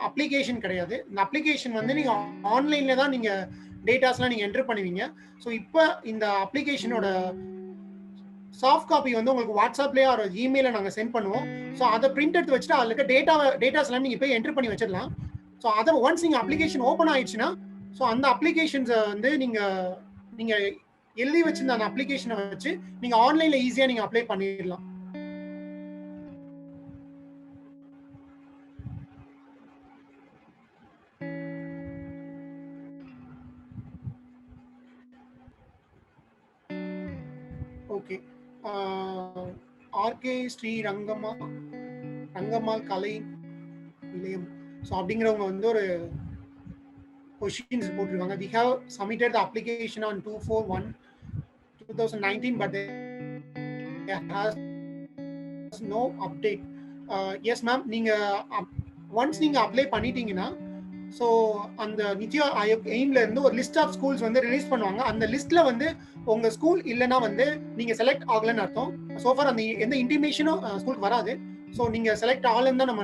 அப்ளிகேஷன் கிடையாது. இந்த அப்ளிகேஷன் வந்து நீங்க ஆன்லைன்ல தான் நீங்க டேட்டாஸ்லாம் நீங்க என்டர் பண்ணுவீங்க. ஸோ இப்போ இந்த அப்ளிகேஷனோட சாஃப்ட் காப்பி வந்து உங்களுக்கு வாட்ஸ்அப்லேயே ஒரு இமெயில நாங்கள் சென்ட் பண்ணுவோம். ஸோ அதை பிரிண்ட் எடுத்து வச்சுட்டு அதில் இருக்க டேட்டாஸ் எல்லாம் நீங்கள் போய் என்டர் பண்ணி வச்சிடலாம். ஸோ அதை ஒன்ஸ் நீங்கள் அப்ளிகேஷன் ஓப்பன் ஆயிடுச்சுன்னா ஸோ அந்த அப்ளிகேஷன்ஸை வந்து நீங்கள் எழுதி வச்சிருந்த அந்த அப்ளிகேஷனை வச்சு நீங்கள் ஆன்லைனில் ஈஸியாக நீங்கள் அப்ளை பண்ணிடலாம். ஓகே, ஆர்கே ஸ்ரீ ரங்கம்மாள் கலை நிலையம் ஸோ அப்படிங்கிறவங்க வந்து ஒரு கொஸ்டின்ஸ் போட்டிருக்காங்க. we have submitted the application on 2/4/2019 but there has no update. Yes ma'am, நீங்க ஒன்ஸ் நீங்க அப்ளை பண்ணிட்டீங்கன்னா ஸோ அந்த நிதி ஆயோக் எய்ம்ல இருந்து ஒரு லிஸ்ட் ஆஃப் ஸ்கூல்ஸ் வந்து ரிலீஸ் பண்ணுவாங்க. அந்த லிஸ்ட்ல வந்து உங்க ஸ்கூல் இல்லைன்னா வந்து நீங்க செலக்ட் ஆகலன்னு அர்த்தம். சோஃபார் அந்த எந்த இன்டிமேஷனும் ஸ்கூலுக்கு வராது. ஸோ நீங்க செலக்ட் ஆகலன்னு தான் நம்ம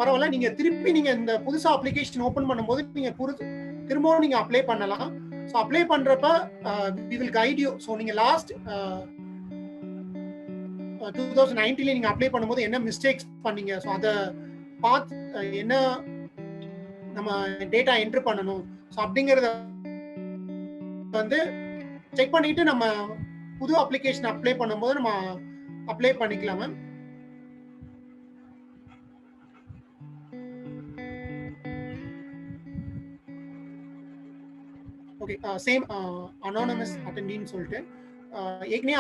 பரவாயில்ல. நீங்க திருப்பி நீங்க இந்த புதுசா அப்ளிகேஷன் ஓபன் பண்ணும்போது நீங்க திரும்பவும் நீங்க அப்ளை பண்ணலாம். ஸோ அப்ளை பண்றப்ப we will guide you. So நீங்க லாஸ்ட் 2019 நீங்க அப்ளை பண்ணும்போது என்ன மிஸ்டேக்ஸ் பண்ணீங்க, ஸோ அதை பார்த்து என்ன நம்ம டேட்டா என்ட்ரு பண்ணணும் ஸோ அப்படிங்கிறத வந்து செக் பண்ணிட்டு நம்ம புது அப்ளிகேஷன் அப்ளை பண்ணும்போது நம்ம அப்ளை பண்ணிக்கலாம் மேம். ஓகே, சேம் அனானமஸ் அட்டெண்டின்னு சொல்லிட்டு ஏற்கனவே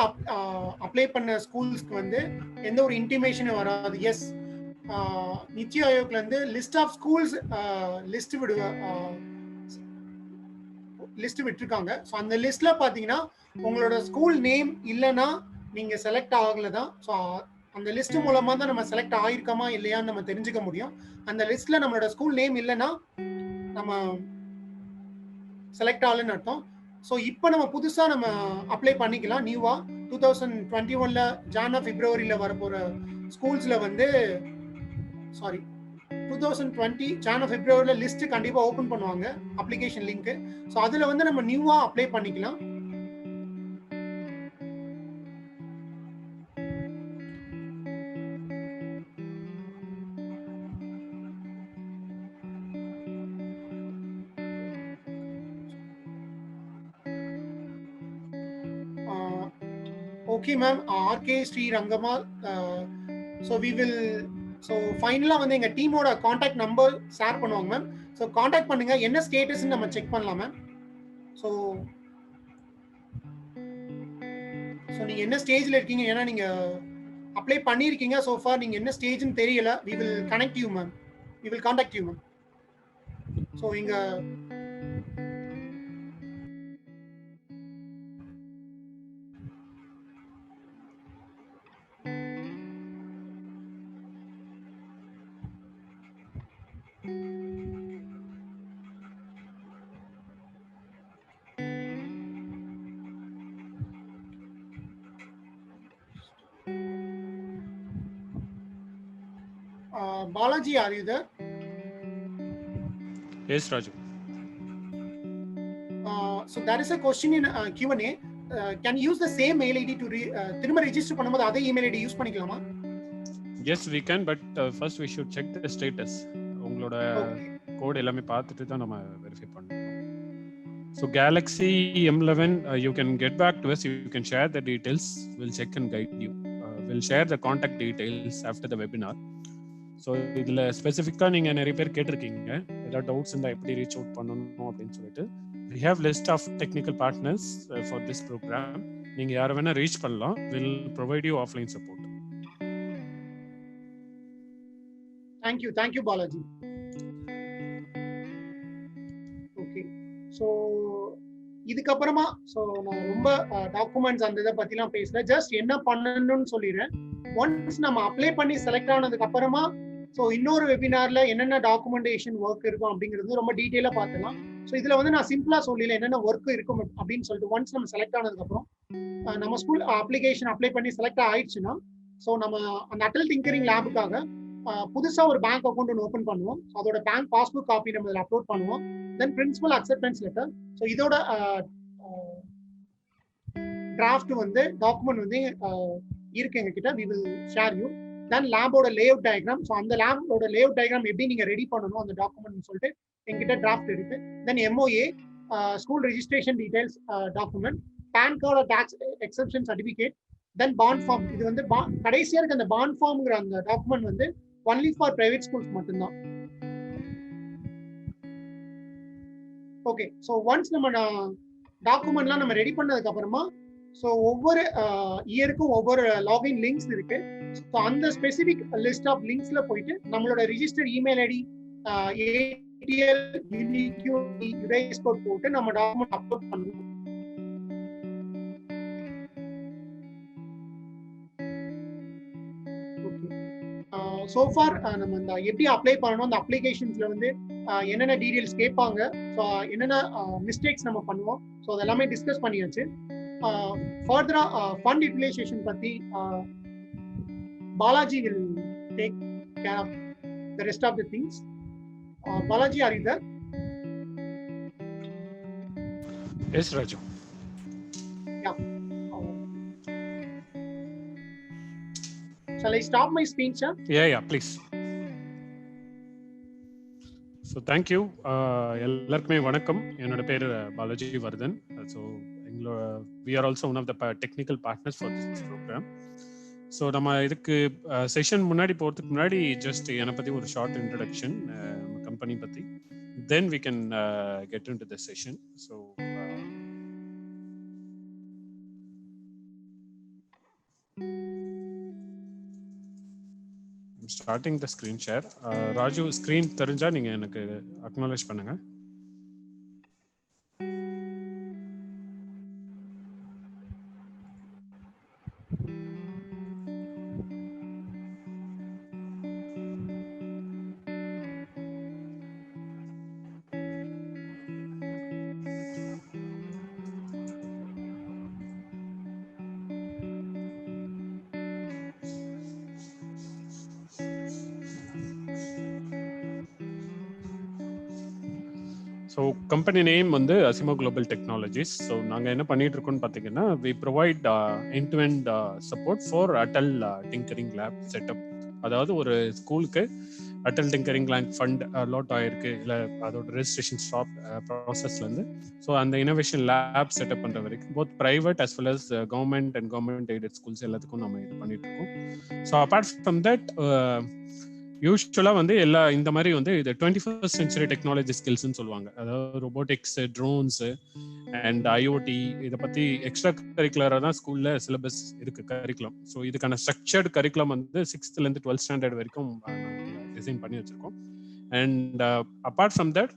அப்ளை பண்ண ஸ்கூல்ஸ்க்கு வந்து எந்த ஒரு இன்டிமேஷனும் வராது. எஸ், நித்தி ஆயோக்ல இருந்து லிஸ்ட் ஆஃப் ஸ்கூல்ஸ் லிஸ்ட் விட்டுருக்காங்க. ஸோ அந்த லிஸ்ட்ல பார்த்தீங்கன்னா உங்களோட ஸ்கூல் நேம் இல்லைன்னா நீங்க செலக்ட் ஆகல தான். ஸோ அந்த லிஸ்ட் மூலமா தான் நம்ம செலக்ட் ஆயிருக்கோமா இல்லையான்னு நம்ம தெரிஞ்சுக்க முடியும். அந்த லிஸ்ட்ல நம்மளோட ஸ்கூல் நேம் இல்லைன்னா நம்ம செலக்ட் ஆகலன்னு அர்த்தம். ஸோ இப்போ நம்ம புதுசா நம்ம அப்ளை பண்ணிக்கலாம். நியூவா 2021ல பிப்ரவரியில வரப்போற ஸ்கூல்ஸ்ல வந்து 2020 பிப்ரவரியில லிஸ்ட் கண்டிப்பா ஓபன் பண்ணுவாங்க, அப்ளிகேஷன் லிங்க். ஸோ அதுல வந்து நம்ம நியூவா அப்ளை பண்ணிக்கலாம். Okay ma'am, RK Sri Rangamma. So we will so ஃபைனலாக வந்து எங்கள் டீமோட காண்டாக்ட் நம்பர் ஷேர் பண்ணுவாங்க மேம். ஸோ காண்டாக்ட் பண்ணுங்க, என்ன ஸ்டேட்டஸ்ன்னு நம்ம செக் பண்ணலாம் மேம். ஸோ நீங்கள் என்ன ஸ்டேஜில் இருக்கீங்க, ஏன்னா நீங்கள் அப்ளை பண்ணியிருக்கீங்க, ஸோ ஃபார் நீங்கள் என்ன ஸ்டேஜ்னு தெரியல. We will connect you ma'am, we will contact you ma'am. So இங்கே Balaji, are you there? Yes, Raju. So there is a question in Q&A. Can you use the same mail ID to திரும்ப register பண்ணும்போது அதே email ID use பண்ணிக்கலாமா? Yes, we can, but first we should check the status. உங்களோட code எல்லாமே பார்த்துட்டு தான் நம்ம verify பண்ணணும். So Galaxy M11, you can get back to us. You can share the details. We'll check and guide you. We'll share the contact details after the webinar. So இதில் ஸ்பெசிஃபிக்காக நீங்கள் நிறைய பேர் கேட்டிருக்கீங்க, ஏதாவது டவுட்ஸ் இருந்தால் எப்படி ரீச் அவுட் பண்ணணும் அப்படின்னு சொல்லிட்டு. We have list of technical partners for this program. நீங்கள் யாரை வேணால் ரீச் பண்ணலாம். We'll provide you offline support. Thank you Balaji. Okay, so இதுக்கப்புறமா நான் ரொம்ப டாக்குமெண்ட்ஸ் அந்த இதை பற்றிலாம் பேசல. ஜஸ்ட் என்ன பண்ணணும்னு சொல்லிடுறேன். ஒன்ஸ் நம்ம அப்ளை பண்ணி செலக்ட் ஆனதுக்கு அப்புறமா இன்னொரு வெபினார்ல என்னென்ன டாக்குமெண்டேஷன் ஒர்க் இருக்கும் அப்படிங்கிறது ரொம்ப டீட்டெயிலாக பார்த்துலாம். ஸோ இதுல வந்து நான் சிம்பிளா சொல்லல என்னென்ன ஒர்க் இருக்கும் அப்படின்னு சொல்லிட்டு. ஒன்ஸ் நம்ம செலக்ட் ஆனதுக்கு அப்புறம் நம்ம ஸ்கூல் அப்ளிகேஷன் அப்ளை பண்ணி செலக்ட் ஆயிடுச்சுன்னா நம்ம அந்த அடல் டிங்கரிங் லேபுக்காக புதுசா ஒரு பேங்க் அக்கௌண்ட் ஒன்று ஓப்பன் பண்ணுவோம். அதோட பேங்க் பாஸ்புக் காப்பி நம்ம இதில் அப்லோட் பண்ணுவோம். Then principal acceptance letter. இதோட டிராஃப்ட் வந்து டாக்குமெண்ட் வந்து இருக்கு எங்க கிட்ட. We will share you. Then லேபோட லேஅவுட் டயக்ராம். அந்த லேபோட லேஅவுட் டயக்ராம் எப்படி நீங்க ரெடி பண்ணணும் அந்த டாக்குமெண்ட் சொல்லிட்டு எங்கிட்ட டிராஃப்ட் இருக்கு. Then MOA, school registration details document, pan card tax exemption certificate, then bond form. இது வந்து கடைசியா இருக்க அந்த பாண்ட் ஃபார்ம்ங்கிற அந்த டாக்குமெண்ட் வந்து ஒன்லி ஃபார் பிரைவேட் ஸ்கூல்ஸ் மட்டும்தான். ஓகே, ஸோ ஒன்ஸ் நம்ம டாக்குமெண்ட்லாம் நம்ம ரெடி பண்ணதுக்கு அப்புறமா ஒவ்வொரு இயருக்கும் ஒவ்வொரு லாகின் லிங்க்ஸ் இருக்கு. ஸோ அந்த ஸ்பெசிபிக் லிஸ்ட் ஆஃப் லிங்க்ஸ்ல போயிட்டு நம்மளோட registered email ID ATL UDIS code போட்டு நம்ம டாக்குமெண்ட் அப்லோட் பண்ணுவோம். So far நம்ம இந்த எப்படி அப்ளை பண்ணணும், அந்த அப்ளிகேஷன்ஸ்ல வந்து என்னென்ன டீடைல்ஸ் கேட்பாங்க, ஸோ என்னென்ன மிஸ்டேக்ஸ் நம்ம பண்ணுவோம், ஸோ அதெல்லாமே டிஸ்கஸ் பண்ணியாச்சு. ஃபர்தரா ஃபண்ட் யூட்டிலைசேஷன் பத்தி Balaji will take care of the rest of the things. Balaji, are you there? Yes Raju. Yeah. Shall I stop my screen, sir? Yeah, please. So thank you. எல்லாருக்குமே வணக்கம். என்னோட பேர் Balaji Vardhan. So we are also one of the technical partners for this program. So நம்ம இதுக்கு session முன்னாடி போறதுக்கு முன்னாடி just என்னை பத்தி ஒரு ஷார்ட் இன்ட்ரடக்ஷன், நம்ம கம்பெனி பத்தி, then we can get into the session. So starting the screen share. Raju screen தெரிஞ்சா நீங்க எனக்கு அக்னாலேஜ் பண்ணுங்க. ஸோ கம்பெனி நேம் வந்து அசிமோ குளோபல் டெக்னாலஜிஸ். ஸோ நாங்கள் என்ன பண்ணிட்டு இருக்கோம்னு பார்த்தீங்கன்னா, we provide end to end support for Atal tinkering lab setup. அதாவது ஒரு ஸ்கூலுக்கு Atal tinkering lab fund allot ஆயிருக்கு, இல்லை அதோட ரெஜிஸ்ட்ரேஷன் ஸ்டாப் ப்ராசஸ்லேருந்து ஸோ அந்த இனோவேஷன் லேப் செட்டப் பண்ணுற வரைக்கும் both private as well as government and government aided schools எல்லாத்துக்கும் நம்ம இது பண்ணிட்டு இருக்கோம். ஸோ அப்பார்ட் ஃப்ரம் தட் யூஸ்வலாக வந்து எல்லா இந்த மாதிரி வந்து இது 21st century டெக்னாலஜி ஸ்கில்ஸ்ன்னு சொல்லுவாங்க. அதாவது ரொபோட்டிக்ஸ், ட்ரோன்ஸு அண்ட் ஐஓடி இதை பற்றி எக்ஸ்ட்ரா கரிக்குலராக தான் ஸ்கூலில் சிலபஸ் இருக்குது, கரிக்குலம். ஸோ இதுக்கான ஸ்ட்ரக்சர்டு கரிக்குலம் வந்து 6th-12th ஸ்டாண்டர்ட் வரைக்கும் டிசைன் பண்ணி வச்சுருக்கோம். அண்ட் அப்பார்ட் ஃப்ரம் தட்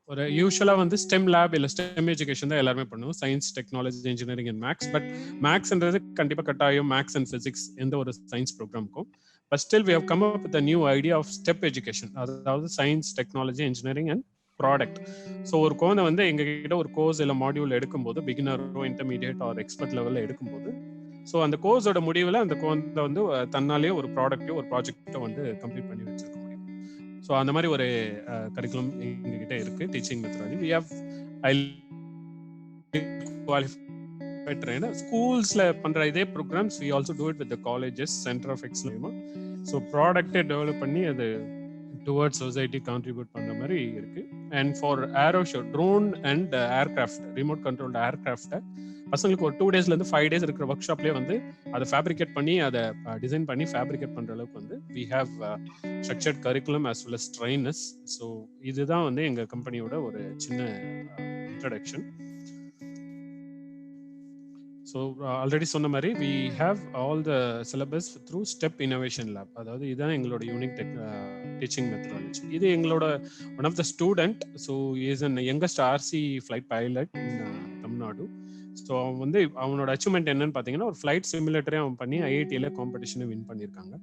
ஒரு யூஸ்வலாக வந்து ஸ்டெம் லேப் இல்லை ஸ்டெம் எஜுகேஷன் தான் எல்லாருமே பண்ணுவோம், science, technology, engineering and maths. But மேக்ஸ்ன்றது கண்டிப்பாக கட்டாயம் மேக்ஸ் அண்ட் ஃபிசிக்ஸ் எந்த ஒரு சயின்ஸ் ப்ரோக்ராமுக்கும். But still we have come up with a new idea of step education, அதாவது science, technology, engineering and product. So ஒரு குழந்தை வந்து எங்ககிட்ட ஒரு கோர்ஸ் இல்லை மாடியூல் எடுக்கும்போது, பிகினரோ இன்டர்மீடியட் ஆர் எக்ஸ்பர்ட் லெவலில் எடுக்கும்போது, ஸோ அந்த கோர்ஸோட முடிவில் அந்த குழந்தை வந்து தன்னாலேயே ஒரு ப்ராடக்ட்டோ ஒரு ப்ராஜெக்டோ வந்து கம்ப்ளீட் பண்ணி வச்சிருக்க முடியும். ஸோ அந்த மாதிரி ஒரு கரிக்குலம் எங்ககிட்ட இருக்கு, டீச்சிங் மெத்தடாலஜி. We have ஸ்கூல்ஸ்ல பண்ற இதே programs we also do it with the colleges, center of excellence. So ப்ராடக்டை டெவலப் பண்ணி அது டுவர்ட்ஸ் சொசைட்டி கான்ட்ரிபியூட் பண்ற மாதிரி இருக்கு. And for aero show, drone and aircraft, remote controlled ஏர்கிராஃப்டை பசங்களுக்கு ஒரு 2 daysலேருந்து 5 days இருக்கிற ஒர்க் ஷாப்லேயே வந்து அதை ஃபேப்ரிகேட் பண்ணி அதை டிசைன் பண்ணி ஃபேப்ரிகேட் பண்ணுற அளவுக்கு வந்து we have structured curriculum as well as trainers. So இதுதான் வந்து எங்கள் கம்பெனியோட ஒரு சின்ன இன்ட்ரடக்ஷன். ஸோ ஆல்ரெடி சொன்ன மாதிரி we have all the syllabus through STEP Innovation Lab. அதாவது இதுதான் எங்களோட யூனிக் டீச்சிங் மெத்தடாலஜி. இது எங்களோட one of the student, so is an youngest RC flight pilot in Tamil Nadu. So அவன் வந்து அவனோட அச்சீவ்மெண்ட் என்னன்னு பார்த்தீங்கன்னா, ஒரு ஃப்ளைட் சிமுலேட்டரே அவன் பண்ணி IIT-ல காம்படிஷனை வின் பண்ணியிருக்காங்க.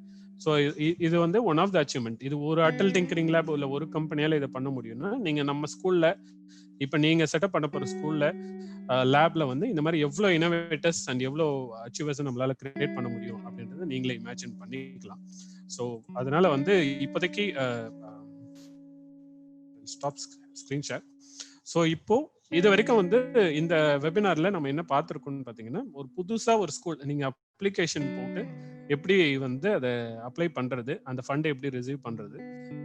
ஸோ இது வந்து ஒன் ஆஃப் த அச்சீவ்மெண்ட். இது ஒரு அட்டல் டிங்கரிங் லேப் இல்லை ஒரு கம்பெனியால் இதை பண்ண முடியும்னா, நீங்கள் நம்ம ஸ்கூலில் இப்போ நீங்கள் செட்டப் பண்ண போகிற ஸ்கூலில் லேப்ல வந்து இந்த மாதிரி எவ்வளோ இனோவேட்டர்ஸ் அண்ட் எவ்வளோ அச்சீவர்ஸ் நம்மளால கிரியேட் பண்ண முடியும் அப்படின்றத நீங்களே இமேஜின் பண்ணிக்கலாம். ஸோ அதனால வந்து இப்போதைக்கு ஸ்டாப் ஸ்க்ரீன் ஷேர். ஸோ இப்போ இது வரைக்கும் வந்து இந்த வெபினார்ல நம்ம என்ன பார்த்துருக்கோம்னு பார்த்தீங்கன்னா, ஒரு புதுசாக ஒரு ஸ்கூல் நீங்கள் அப்ளிகேஷன் போட்டு எப்படி வந்து அதை அப்ளை பண்றது, அந்த ஃபண்டை எப்படி ரிசீவ் பண்றது,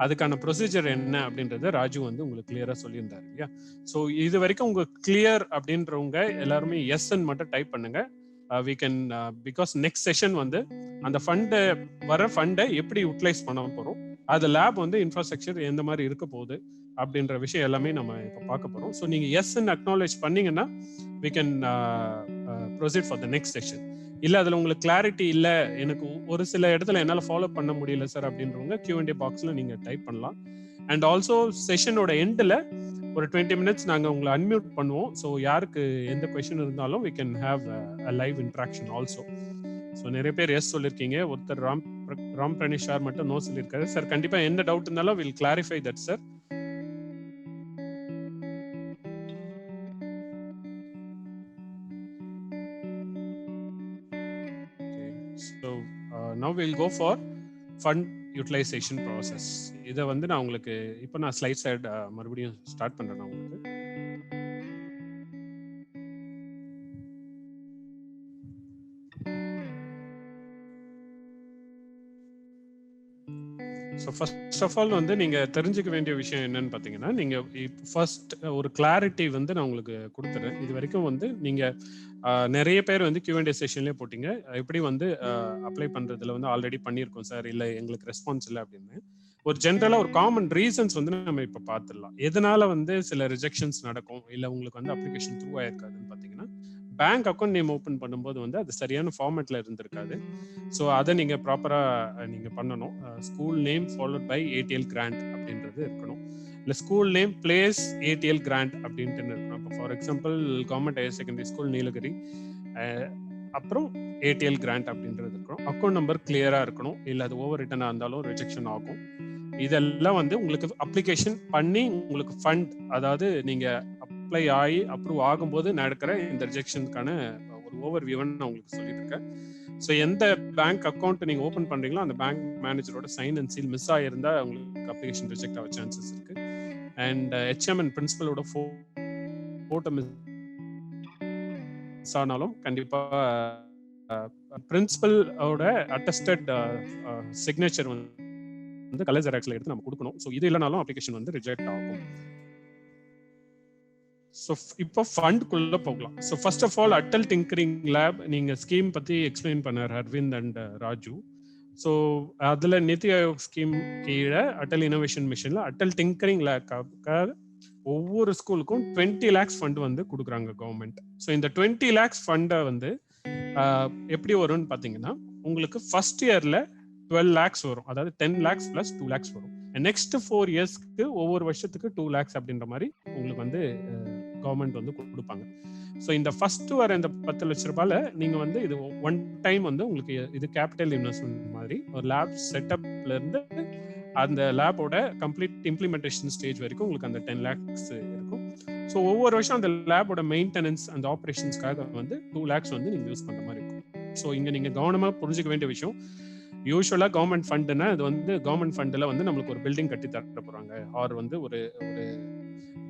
அதுக்கான ப்ரொசீஜர் என்ன அப்படின்றத ராஜு வந்து உங்களுக்கு கிளியரா சொல்லியிருந்தாரு இல்லையா. ஸோ இது வரைக்கும் உங்க கிளியர் அப்படின்றவங்க எல்லாருமே எஸ்ன்னு மட்டும் டைப் பண்ணுங்க. we can because next session வந்து அந்த ஃபண்டை எப்படி யூட்டிலைஸ் பண்ண போறோம், அது லேப் வந்து இன்ஃப்ராஸ்ட்ரக்சர் எந்த மாதிரி இருக்க போகுது அப்படின்ற விஷயம் எல்லாமே நம்ம இப்போ பார்க்க போறோம். ஸோ நீங்க எஸ்ன்னு அக்னாலேஜ் பண்ணீங்கன்னா we can proceed for the next session. இல்லை அதில் உங்களுக்கு கிளாரிட்டி இல்லை, எனக்கு ஒரு சில இடத்துல என்னால் ஃபாலோ பண்ண முடியல சார் அப்படின்றவங்க Q&A பாக்ஸில் நீங்கள் டைப் பண்ணலாம். அண்ட் ஆல்சோ செஷனோட எண்டில் ஒரு 20 minutes நாங்கள் உங்களை அன்மியூட் பண்ணுவோம். ஸோ யாருக்கு எந்த கொஸ்டின் இருந்தாலும் we can have a live interaction also. So நிறைய பேர் எஸ் சொல்லியிருக்கீங்க. ஒருத்தர் ராம் பிரணேஷ் சார் மட்டும் நோ சொல்லியிருக்காரு. சார் கண்டிப்பாக எந்த டவுட் இருந்தாலும் will clarify that sir. Now we'll go for fund utilization process. இதை வந்து நான் உங்களுக்கு இப்போ நான் ஸ்லைட் சைட் மறுபடியும் ஸ்டார்ட் பண்றேன் உங்களுக்கு. ஸோ ஃபர்ஸ்ட் ஆஃப் ஆல் வந்து நீங்கள் தெரிஞ்சுக்க வேண்டிய விஷயம் என்னன்னு பார்த்தீங்கன்னா, நீங்கள் ஃபர்ஸ்ட் ஒரு கிளாரிட்டி வந்து நான் உங்களுக்கு கொடுத்துறேன். இது வரைக்கும் வந்து நீங்கள் நிறைய பேர் வந்து Q&A செஷன்லேயே போட்டிங்க, எப்படி வந்து அப்ளை பண்ணுறதுல வந்து ஆல்ரெடி பண்ணியிருக்கோம் சார், இல்லை எங்களுக்கு ரெஸ்பான்ஸ் இல்லை அப்படின்னு. ஒரு ஜென்ரலாக ஒரு காமன் ரீசன்ஸ் வந்து நம்ம இப்போ பார்த்துடலாம். எதனால வந்து சில ரிஜெக்ஷன்ஸ் நடக்கும், இல்லை உங்களுக்கு வந்து அப்ளிகேஷன் த்ரூ ஆயிருக்காதுன்னு பார்த்தீங்கன்னா, பேங்க் அக்கௌண்ட் நேம் ஓப்பன் பண்ணும்போது வந்து அது சரியான ஃபார்மேட்ல இருந்திருக்காது. ஸோ அதை நீங்க ப்ராப்பரா நீங்க பண்ணணும். School name followed by ATL grant அப்படின்றது இருக்கணும். இல்லை school name place ATL grant அப்படின்ட்டு இருக்கணும். இப்போ for example government higher secondary school Nilgiri, அப்புறம் ஏடிஎல் கிராண்ட் அப்படின்றது இருக்கணும். அக்கௌண்ட் நம்பர் கிளியரா இருக்கணும். இல்லை அது ஓவர் ரிட்டர்னா இருந்தாலும் ரிஜெக்ஷன் ஆகும். இதெல்லாம் வந்து உங்களுக்கு அப்ளிகேஷன் பண்ணி உங்களுக்கு ஃபண்ட், அதாவது நீங்க அப்ளை ஆகி அப்ரூவ் ஆகும்போது நடக்கிற இந்த ரிஜெக்ஷனுக்கான ஒரு ஓவர் வியூவை நான் உங்களுக்கு சொல்லிட்டு இருக்கேன். ஸோ எந்த பேங்க் அக்கௌண்ட் நீங்க ஓப்பன் பண்றீங்களோ அந்த பேங்க் மேனேஜரோட சைன் அண்ட் சீல் மிஸ் ஆகிருந்தா உங்களுக்கு அப்ளிகேஷன் ரிஜெக்ட் ஆக சான்சஸ் இருக்கு. அண்ட் ஹெச்எம் அண்ட் பிரின்சிபலோட போட்டோ மிஸ் ஆனாலும் கண்டிப்பா பிரின்சிபலோட அட்டஸ்டட் சிக்னேச்சர் வந்து கலர் ஜெராக்ஸ்ல எடுத்து நம்ம கொடுக்கணும். ஸோ இது இல்லைனாலும் அப்ளிகேஷன் வந்து ரிஜெக்ட் ஆகும். ஸோ இப்போ ஃபண்ட்குள்ள போகலாம். So first of all Atal tinkering lab நீங்க ஸ்கீம் பத்தி எக்ஸ்பிளைன் பண்ணார் அரவிந்த் அண்ட் ராஜு. ஸோ அதுல நிதி ஆயோக் ஸ்கீம் கீழே அட்டல் இனோவேஷன் மிஷன்ல அட்டல் டிங்கரிங் லேப்காக ஒவ்வொரு ஸ்கூலுக்கும் 20 lakhs ஃபண்ட் வந்து கொடுக்குறாங்க கவர்மெண்ட். ஸோ இந்த 20 lakhs ஃபண்டை வந்து எப்படி வரும்னு பார்த்தீங்கன்னா உங்களுக்கு ஃபர்ஸ்ட் இயர்ல 12 lakhs வரும். அதாவது 10 lakhs plus 2 lakhs வரும். நெக்ஸ்ட் 4 இயர்ஸ்க்கு ஒவ்வொரு வருஷத்துக்கு 2 lakhs அப்படின்ற மாதிரி உங்களுக்கு வந்து கவர்மெண்ட் வந்து கொடுப்பாங்க. ஸோ இந்த ஃபர்ஸ்ட் வர இந்த 10 லட்ச ரூபாயில நீங்க வந்து இது ஒன் டைம் வந்து உங்களுக்கு இது கேபிட்டல் இன்வெஸ்ட்மெண்ட் மாதிரி ஒரு லேப் செட்டப்ல இருந்து அந்த லேபோட கம்ப்ளீட் இம்ப்ளிமெண்டேஷன் ஸ்டேஜ் வரைக்கும் உங்களுக்கு அந்த 10 lakhs இருக்கும். ஸோ ஒவ்வொரு வருஷம் அந்த லேபோட மெயின்டெனன்ஸ் அந்த ஆப்ரேஷன்ஸ்க்காக வந்து 2 lakhs வந்து நீங்க யூஸ் பண்ற மாதிரி இருக்கும். ஸோ இங்க நீங்க கவனமா புரிஞ்சுக்க வேண்டிய விஷயம், யூஸ்வலா கவர்மெண்ட் ஃபண்டுன்னா அது வந்து கவர்மெண்ட் ஃபண்டில் வந்து நம்மளுக்கு ஒரு பில்டிங் கட்டி தர போறாங்க, ஆர் வந்து ஒரு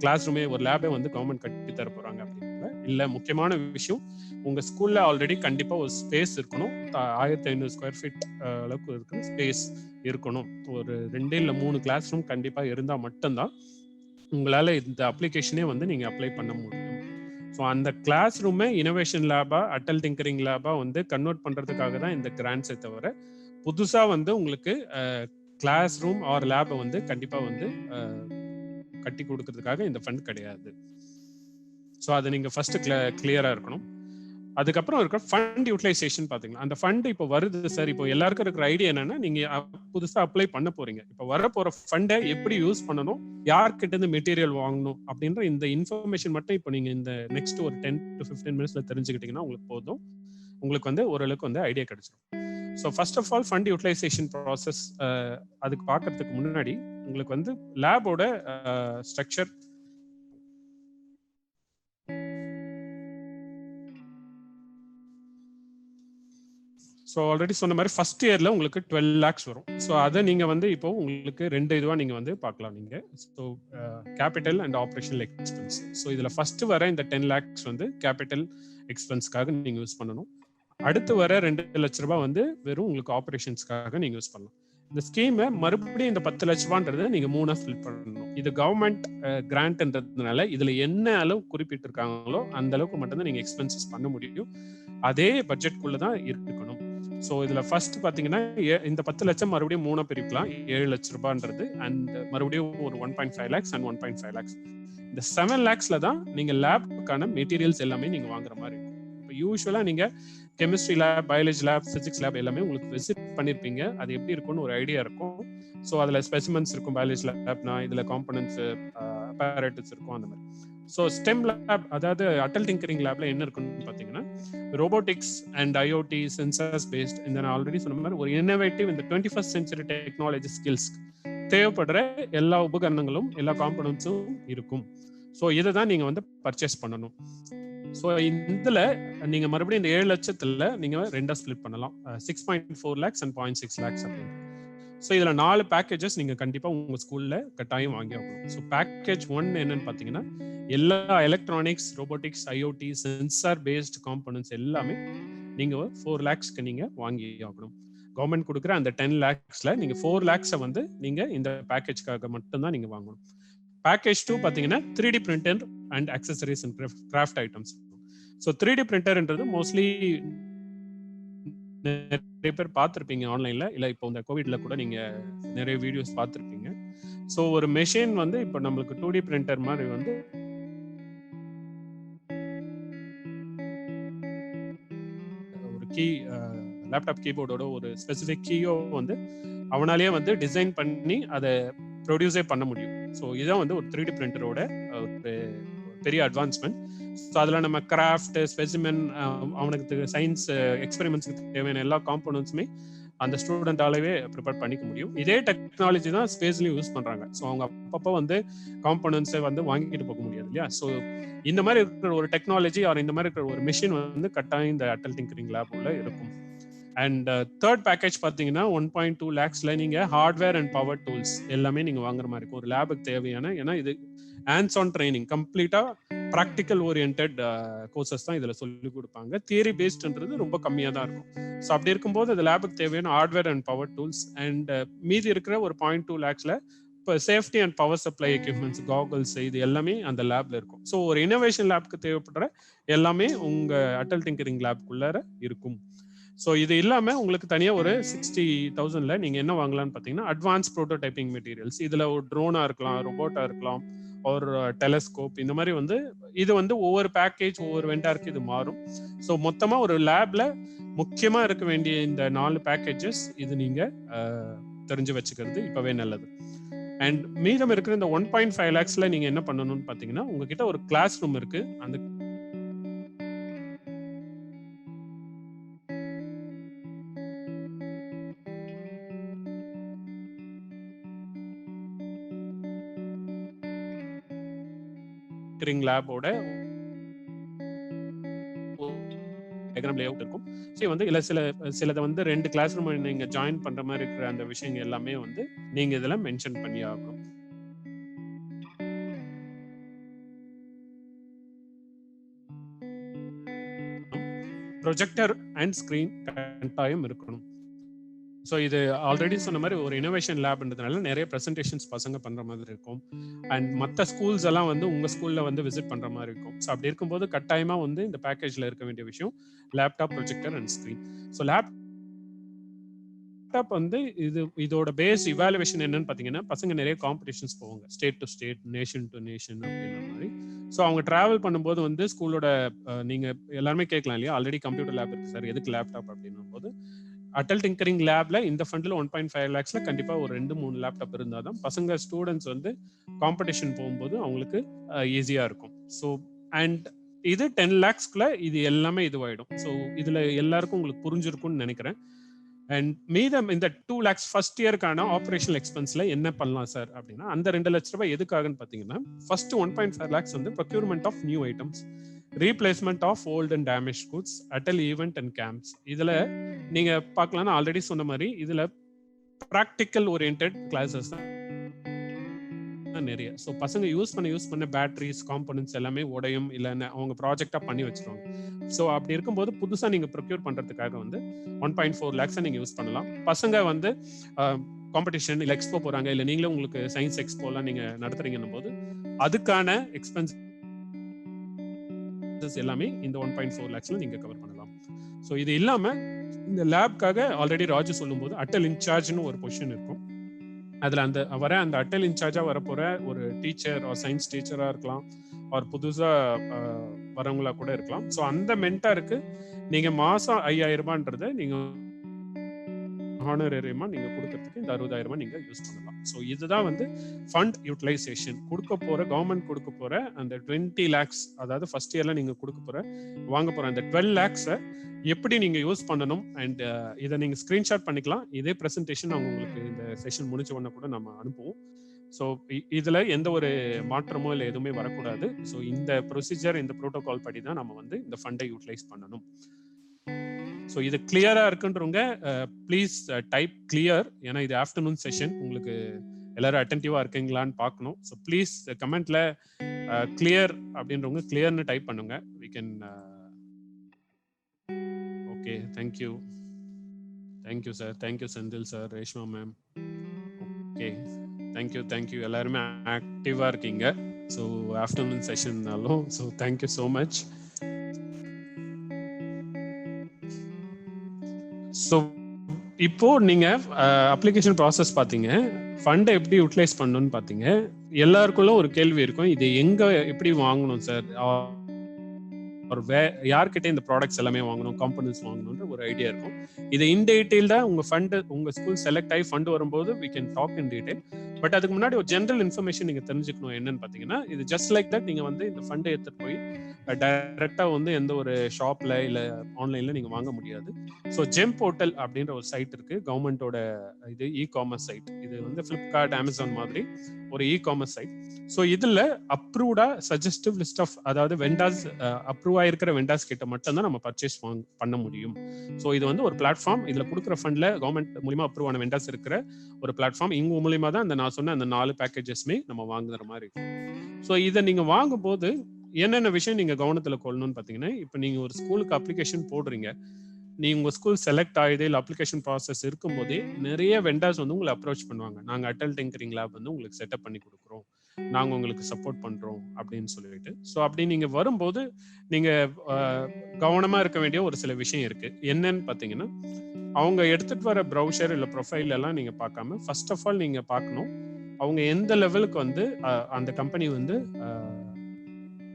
கிளாஸ் ரூமே ஒரு லேபே வந்து கவர்மெண்ட் கட்டி தர போறாங்க அப்படின்னா இல்லை. முக்கியமான விஷயம், உங்க ஸ்கூல்ல ஆல்ரெடி கண்டிப்பா ஒரு ஸ்பேஸ் இருக்கணும். 1500 ஸ்கொயர் ஃபீட் அளவுக்கு இருக்கிற ஸ்பேஸ் இருக்கணும். ஒரு 2 இல்லை 3 கிளாஸ் ரூம் கண்டிப்பா இருந்தா மட்டும்தான் உங்களால இந்த அப்ளிகேஷனே வந்து நீங்க அப்ளை பண்ண முடியும். ஸோ அந்த கிளாஸ் ரூமை இனோவேஷன் லேபா அட்டல் டிங்கரிங் லேபா வந்து கன்வெர்ட் பண்றதுக்காக தான் இந்த கிராண்ட்ஸை தவிர புதுசா வந்து உங்களுக்கு கிளாஸ் ரூம் ஆர் லேபை வந்து கண்டிப்பா வந்து கட்டி கொடுக்கறதுக்காக இந்த ஃபண்ட் கிடையாது. ஸோ அதை நீங்க ஃபர்ஸ்ட் கிளியரா இருக்கணும். அதுக்கப்புறம் இருக்க ஃபண்ட் யூட்டிலைசேஷன் பாத்தீங்கன்னா அந்த ஃபண்ட் இப்போ வருது சார். இப்போ எல்லாருக்கும் இருக்கிற ஐடியா என்னன்னா நீங்க புதுசா அப்ளை பண்ண போறீங்க, இப்போ வர போற ஃபண்டை எப்படி யூஸ் பண்ணணும், யார்கிட்ட இருந்து மெட்டீரியல் வாங்கணும் அப்படின்ற இந்த இன்ஃபர்மேஷன் மட்டும் இப்போ நீங்க இந்த நெக்ஸ்ட் ஒரு 10 to 15 minutesல தெரிஞ்சுக்கிட்டீங்கன்னா உங்களுக்கு போதும். உங்களுக்கு வந்து ஓரளவுக்கு வந்து ஐடியா கிடைச்சிடும். So first of all fund utilization process அதுக்கு பார்க்கறதுக்கு முன்னாடி உங்களுக்கு வந்து லேபோட ஸ்ட்ரக்சர் ஸோ ஆல்ரெடி சொன்ன மாதிரி ஃபர்ஸ்ட் இயர்ல உங்களுக்கு 12 lakhs வரும். ஸோ அதை நீங்க வந்து இப்போ உங்களுக்கு 2 இதுவா நீங்க வந்து பார்க்கலாம். நீங்க so capital and operational expense. So இதுல ஃபர்ஸ்ட் வர இந்த 10 lakhs வந்து கேபிட்டல் எக்ஸ்பென்ஸ்க்காக நீங்க யூஸ் பண்ணணும். அடுத்து வர 2 லட்ச ரூபாய் வந்து வெறும் உங்களுக்கு ஆப்ரேஷன்ஸ்க்காக நீங்க யூஸ் பண்ணலாம். இந்த ஸ்கீமை மறுபடியும் இந்த 10 லட்ச ரூபான்றதை நீங்க 3 ஸ்பிளிட் பண்ணணும். இது கவர்மெண்ட் கிராண்ட்ன்றதுனால இதுல என்ன அளவு குறிப்பிட்டிருக்காங்களோ அந்த அளவுக்கு மட்டும்தான் நீங்க எக்ஸ்பென்சஸ் பண்ண முடியும். அதே பட்ஜெட்குள்ளதான் இருக்கணும். ஸோ இதுல ஃபர்ஸ்ட் பாத்தீங்கன்னா இந்த 10 லட்சம் மறுபடியும் 3 பிரிக்கலாம். 7 லட்ச ரூபான்றது அண்ட் மறுபடியும் ஒரு 1.5 lakhs அண்ட் 1.5 lakhs. இந்த 7 lakhsல தான் நீங்க லேபுக்கான மெட்டீரியல்ஸ் எல்லாமே நீங்க வாங்குற மாதிரி இருக்கும். இப்போ யூஸ்வலா நீங்க chemistry lab, biology lab, physics lab எல்லாமே உங்களுக்கு விசிட் பண்ணிருப்பீங்க. அது எப்படி இருக்கும்னு ஒரு ஐடியா இருக்கும். ஸோ அதுல ஸ்பெசிமென்ஸ் இருக்கும். பயாலஜி லேப்னா இதுல காம்பனன்ட்ஸ், apparatus இருக்கும் அந்த மாதிரி. ஸோ ஸ்டெம் லேப், அதாவது அட்டல் டிங்கரிங் லேப்ல என்ன இருக்குன்னு பாத்தீங்கன்னா robotics and IoT sensors based இந்த நான் ஆல்ரெடி சொன்ன மாதிரி ஒரு இன்னோவேட்டிவ் இந்த 21st century டெக்னாலஜி ஸ்கில்ஸ் தேவைப்படுற எல்லா உபகரணங்களும் எல்லா காம்பனன்ட்ஸும் இருக்கும். ஸோ இதை தான் நீங்க வந்து பர்ச்சேஸ் பண்ணணும். ஸோ இதுல நீங்க மறுபடியும் இந்த 7 லட்சத்துல நீங்க 2 ஸ்பிளிட் பண்ணலாம். 6.4 lakhs அண்ட் 0.6 lakhs அப்படின்னு. ஸோ இதுல 4 பேக்கேஜஸ் நீங்க கண்டிப்பா உங்க ஸ்கூல்ல கட்டாயம் வாங்கி ஆகணும். ஸோ பேக்கேஜ் 1 என்னன்னு பாத்தீங்கன்னா எல்லா electronics, robotics, IoT, sensor based components எல்லாமே நீங்க 4 lakhsக்கு நீங்க வாங்கி ஆகணும். கவர்மெண்ட் கொடுக்குற அந்த 10 lakhsல நீங்க 4 lakhs வந்து நீங்க இந்த பேக்கேஜ்க்காக மட்டும்தான் நீங்க வாங்கணும். பேக்கேஜ் 2 பாத்தீங்கன்னா 3D printer and accessories and craft items. So 3D printerன்றது மோஸ்ட்லி நிறைய பேர் பார்த்துருப்பீங்க ஆன்லைன்ல, இல்லை இப்போ இந்த கோவிட்ல கூட நீங்க நிறைய வீடியோஸ் பார்த்துருப்பீங்க. ஸோ ஒரு மெஷின் வந்து இப்போ நம்மளுக்கு 2D printer மாதிரி வந்து லேப்டாப் கீபோர்டோட ஒரு ஸ்பெசிஃபிக் கீயோ வந்து அவனாலேயே வந்து டிசைன் பண்ணி அதை ப்ரொடியூஸே பண்ண முடியும். ஸோ இதுதான் வந்து ஒரு 3D பிரிண்டரோட ஒரு பெரிய அட்வான்ஸ்மெண்ட். ஸோ அதில் நம்ம கிராஃப்ட், ஸ்பெசிமென், அவனுக்கு சயின்ஸ் எக்ஸ்பெரிமெண்ட்ஸுக்கு தேவையான எல்லா காம்போனன்ட்ஸுமே அந்த ஸ்டூடெண்டாலவே ப்ரிப்பேர் பண்ணிக்க முடியும். இதே டெக்னாலஜி தான் ஸ்பேஸ்லையும் யூஸ் பண்றாங்க. ஸோ அவங்க அப்பப்போ வந்து காம்போனன்ட்ஸை வந்து வாங்கிட்டு போக முடியாது இல்லையா? ஸோ இந்த மாதிரி இருக்கிற ஒரு டெக்னாலஜி ஆர் இந்த மாதிரி இருக்கிற ஒரு மிஷின் வந்து கட்டாயம் இந்த அட்டல் டிங்கரிங் லேப் உள்ள இருக்கும். அண்ட் தேர்ட் பேக்கேஜ் பார்த்தீங்கன்னா 1.2 lakhsல நீங்க ஹார்ட்வேர் அண்ட் பவர் டூல்ஸ் எல்லாமே நீங்க வாங்குற மாதிரி இருக்கும். ஒரு லேபுக்கு தேவையான, ஏன்னா இது ஹேண்ட்ஸ் ஆன் ட்ரைனிங், கம்ப்ளீட்டா ப்ராக்டிக்கல் ஓரியன்டட் கோர்சஸ் தான் இதுல சொல்லி கொடுப்பாங்க. தியரி பேஸ்ட்ன்றது ரொம்ப கம்மியா தான் இருக்கும். ஸோ அப்படி இருக்கும்போது அது லேபுக்கு தேவையான hardware and power tools and மீதி இருக்கிற ஒரு 0.2 lakhsல இப்போ safety and power supply equipments, goggles, இது எல்லாமே அந்த லேப்ல இருக்கும். ஸோ ஒரு இனோவேஷன் லேப்க்கு தேவைப்படுற எல்லாமே உங்க அட்டல் டிங்கரிங் லேப்குள்ளார இருக்கும். ஸோ இது இல்லாம உங்களுக்கு தனியா ஒரு 60,000ல நீங்க என்ன வாங்கலாம்னு பாத்தீங்கன்னா அட்வான்ஸ் ப்ரோட்டோடைப்பிங் மெட்டீரியல்ஸ். இதுல ஒரு ட்ரோனா இருக்கலாம், ரோபோட்டா இருக்கலாம், ஒரு டெலஸ்கோப், இந்த மாதிரி வந்து இது வந்து ஒவ்வொரு பேக்கேஜ் ஒவ்வொரு வெண்டாருக்கு இது மாறும். ஸோ மொத்தமா ஒரு லேப்ல முக்கியமா இருக்க வேண்டிய இந்த 4 பேக்கேஜஸ் இது நீங்க தெரிஞ்சு வச்சுக்கிறது இப்பவே நல்லது. அண்ட் மீதம் இருக்கிற இந்த 1.5 lakhsல நீங்க என்ன பண்ணணும்னு பாத்தீங்கன்னா உங்ககிட்ட ஒரு கிளாஸ் ரூம் இருக்கு. அந்த லேபோட டயக்ராம் லேஅவுட் இருக்கும். ஸோ வந்து இல்ல சிலதை வந்து 2 கிளாஸ் ரூம் நீங்க ஜாயின் பண்ற மாதிரி இருக்கிற அந்த விஷயங்கள் எல்லாமே வந்து நீங்க இதுல மென்ஷன் பண்ணி ஆகணும். ப்ரொஜெக்டர் அண்ட் ஸ்கிரீன் கட்டாயம் இருக்கணும். ஸோ இது ஆல்ரெடி சொன்ன மாதிரி ஒரு இனோவேஷன் லேப்ன்றதுனால நிறைய ப்ரெசன்டேஷன்ஸ் பசங்க பண்ற மாதிரி இருக்கும். அண்ட் மற்ற ஸ்கூல்ஸ் எல்லாம் வந்து உங்க ஸ்கூல்ல வந்து விசிட் பண்ற மாதிரி இருக்கும். ஸோ அப்படி இருக்கும்போது கட்டாயமா வந்து இந்த பேக்கேஜ்ல இருக்க வேண்டிய விஷயம் laptop, projector and screen. So laptop வந்து இதோட பேஸ் இவாலுவேஷன் என்னன்னு பாத்தீங்கன்னா பசங்க நிறைய காம்படிஷன்ஸ் போவாங்க, state to state, nation to nation அப்படின்ற மாதிரி. ஸோ அவங்க டிராவல் பண்ணும்போது வந்து ஸ்கூலோட நீங்க எல்லாருமே கேட்கலாம் இல்லையா, ஆல்ரெடி கம்ப்யூட்டர் லேப் இருக்கு சார், எதுக்கு லேப்டாப் அப்படின்னும் போது அட்டல் டிங்கரிங் லேப்ல இந்த ஃபண்ட்ல 1.5 lakhsல கண்டிப்பா ஒரு 2-3 லேப்டாப் இருந்தாதான் பசங்க ஸ்டூடெண்ட்ஸ் வந்து காம்படிஷன் போகும்போது அவங்களுக்கு ஈஸியா இருக்கும். ஸோ அண்ட் இது 10 lakhsக்குள்ள இது எல்லாமே இதுவாயிடும். ஸோ இதுல எல்லாருக்கும் உங்களுக்கு புரிஞ்சிருக்கும்னு நினைக்கிறேன். அண்ட் மீதம் இந்த 2 lakhs ஃபர்ஸ்ட் இயருக்கான ஆப்ரேஷனல் எக்ஸ்பென்ஸ்ல என்ன பண்ணலாம் சார் அப்படின்னா அந்த 2 லட்ச ரூபாய் எதுக்காகன்னு பாத்தீங்கன்னா ஃபர்ஸ்ட் 1.5 lakhs வந்து procurement of new items, replacement of old and damage goods, Atal event and camps. இதுல நீங்க பார்க்கலாம்னா ஆல்ரெடி சொன்ன மாதிரி இதுல ப்ராக்டிக்கல் ஓரியன்டட் கிளாஸஸ் தான் நிறைய. ஸோ பசங்க யூஸ் பண்ண பேட்டரிஸ், காம்போனன்ட்ஸ் எல்லாமே உடையும் இல்லைன்னு அவங்க ப்ராஜெக்டா பண்ணி வச்சிருவாங்க. ஸோ அப்படி இருக்கும்போது புதுசா நீங்க ப்ரொக்யூர் பண்றதுக்காக வந்து 1.4 lakhs நீங்க யூஸ் பண்ணலாம். பசங்க வந்து காம்படிஷன் இல்ல எக்ஸ்போ போறாங்க, இல்ல நீங்களே உங்களுக்கு சயின்ஸ் எக்ஸ்போ எல்லாம் நீங்க நடத்துறீங்கன்னும் போது அதுக்கான எக்ஸ்பென்ஸ் எல்லாமே இந்த 1.4 lakhsல நீங்க கவர் பண்ணலாம். ஸோ இது இல்லாம இந்த லேப்காக ஆல்ரெடி ராஜு சொல்லும் போது அட்டல் இன்சார்ஜ்னு ஒரு பொசிஷன் இருக்கும். அதுல அந்த அட்டல் இன்சார்ஜா வரப்போற ஒரு டீச்சர் ஆர் சயின்ஸ் டீச்சரா இருக்கலாம், ஆர் புதுசா வரவங்களா கூட இருக்கலாம். ஸோ அந்த மென்டாருக்கு நீங்க மாசம் 5,000 ரூபாய்ன்றதை நீங்க ஹானரேரியமா நீங்க கொடுக்கறதுக்கு இந்த 60,000 நீங்க யூஸ் பண்ணலாம். ஸோ இதுதான் வந்து ஃபண்ட் யூட்டிலைசேஷன். கவர்மெண்ட் கொடுக்க போற அந்த 20 lakhs, அதாவது ஃபர்ஸ்ட் இயர்ல நீங்க வாங்க போற அந்த 12 lakhs எப்படி நீங்க யூஸ் பண்ணணும். அண்ட் இதை நீங்க ஸ்கிரீன்ஷாட் பண்ணிக்கலாம். இதே பிரசன்டேஷன் நாங்கள் உங்களுக்கு இந்த செஷன் முடிச்ச உடனே கூட நம்ம அனுப்புவோம். ஸோ இதுல எந்த ஒரு மாற்றமோ இல்லை எதுவுமே வரக்கூடாது. ஸோ இந்த ப்ரொசீஜர், இந்த ப்ரோட்டோகால் படி தான் நம்ம வந்து இந்த ஃபண்டை யூட்டிலைஸ் பண்ணணும். ஸோ இது கிளியரா இருக்குன்றவங்க ப்ளீஸ் டைப் கிளியர். ஏன்னா இது ஆஃப்டர்நூன் செஷன், உங்களுக்கு எல்லாரும் அட்டென்டிவா இருக்கீங்களான்னு பார்க்கணும். ஸோ ப்ளீஸ் கமெண்ட்ல கிளியர் அப்படின்றவங்க கிளியர்னு டைப் பண்ணுங்க. We can okay. Thank you sir, thank you Senthil sir, Reshma ma'am. Okay, thank you எல்லாருமே ஆக்டிவா இருக்கீங்க. ஸோ ஆஃப்டர்நூன் செஷன்னாலும் so thank you so much. So இப்போ நீங்க அப்ளிகேஷன் ப்ராசஸ் பார்த்தீங்க, ஃபண்டை எப்படி யூட்டிலைஸ் பண்ணணும்னு பார்த்தீங்க. எல்லாருக்குள்ள ஒரு கேள்வி இருக்கும், இது எங்க எப்படி வாங்கணும் சார், யார்கிட்ட இந்த ப்ராடக்ட்ஸ் எல்லாமே வாங்கணும், காம்பனன்ட்ஸ் வாங்கணும்ன்ற ஒரு ஐடியா இருக்கும். இது இன் டீடைல்டா உங்க ஃபண்ட், உங்க ஸ்கூல் செலக்ட் ஆகி ஃபண்ட் வரும்போது we can talk in detail. But அதுக்கு முன்னாடி ஒரு ஜெனரல் இன்ஃபர்மேஷன் நீங்க தெரிஞ்சுக்கணும். என்னன்னு பாத்தீங்கன்னா, இது ஜஸ்ட் லைக் தட் நீங்க வந்து இந்த ஃபண்டை எடுத்துட்டு போய் டைரக்டா வந்து எந்த ஒரு ஷாப்ல இல்ல ஆன்லைன்ல நீங்க வாங்க முடியாது. ஸோ ஜெம் போர்ட்டல் அப்படின்ற ஒரு சைட் இருக்கு, கவர்மெண்டோட இது இ-காமர்ஸ் சைட். இது வந்து ஃபிளிப்கார்ட், அமேசான் மாதிரி ஒரு இ-காமர்ஸ் சைட். ஸோ இதுல அப்ரூவ்டா சஜஸ்டிவ் லிஸ்ட் ஆஃப், அதாவது வெண்டாஸ், அப்ரூவ் ஆயிருக்கிற வெண்டாஸ் கிட்ட மட்டும் தான் நம்ம பர்ச்சேஸ் பண்ண முடியும். ஸோ இது வந்து ஒரு பிளாட்ஃபார்ம். இதுல கொடுக்குற ஃபண்ட்ல கவர்மெண்ட் மூலியமா அப்ரூவ் ஆன வெண்டாஸ் இருக்கிற ஒரு பிளாட்ஃபார்ம். இவங்க மூலியமா தான் நான் சொன்ன அந்த 4 பேக்கேஜஸ்மே நம்ம வாங்குற மாதிரி இருக்கும். ஸோ இதை நீங்க வாங்கும்போது என்னென்ன விஷயம் நீங்க கவனத்துல கொள்ளணும்னு பாத்தீங்கன்னா, இப்போ நீங்க ஒரு ஸ்கூலுக்கு அப்ளிகேஷன் போடுறீங்க, நீங்க உங்க ஸ்கூல் செலக்ட் ஆகுது இல்லை அப்ளிகேஷன் ப்ராசஸ் இருக்கும் போதே நிறைய வெண்டார்ஸ் வந்து உங்களை அப்ரோச் பண்ணுவாங்க. நாங்க அடல் டிங்கரிங் லேப் வந்து உங்களுக்கு செட்டப் பண்ணி கொடுக்குறோம், நாங்க உங்களுக்கு சப்போர்ட் பண்றோம் அப்படின்னு சொல்லிட்டு. ஸோ அப்படி நீங்க வரும்போது நீங்க கவனமா இருக்க வேண்டிய ஒரு சில விஷயம் இருக்கு. என்னன்னு பாத்தீங்கன்னா, அவங்க எடுத்துட்டு வர ப்ரௌசர் இல்லை ப்ரொஃபைல் எல்லாம் நீங்க பார்க்காம ஃபர்ஸ்ட் ஆஃப் ஆல் நீங்க பார்க்கணும் அவங்க எந்த லெவலுக்கு வந்து அந்த கம்பெனி வந்து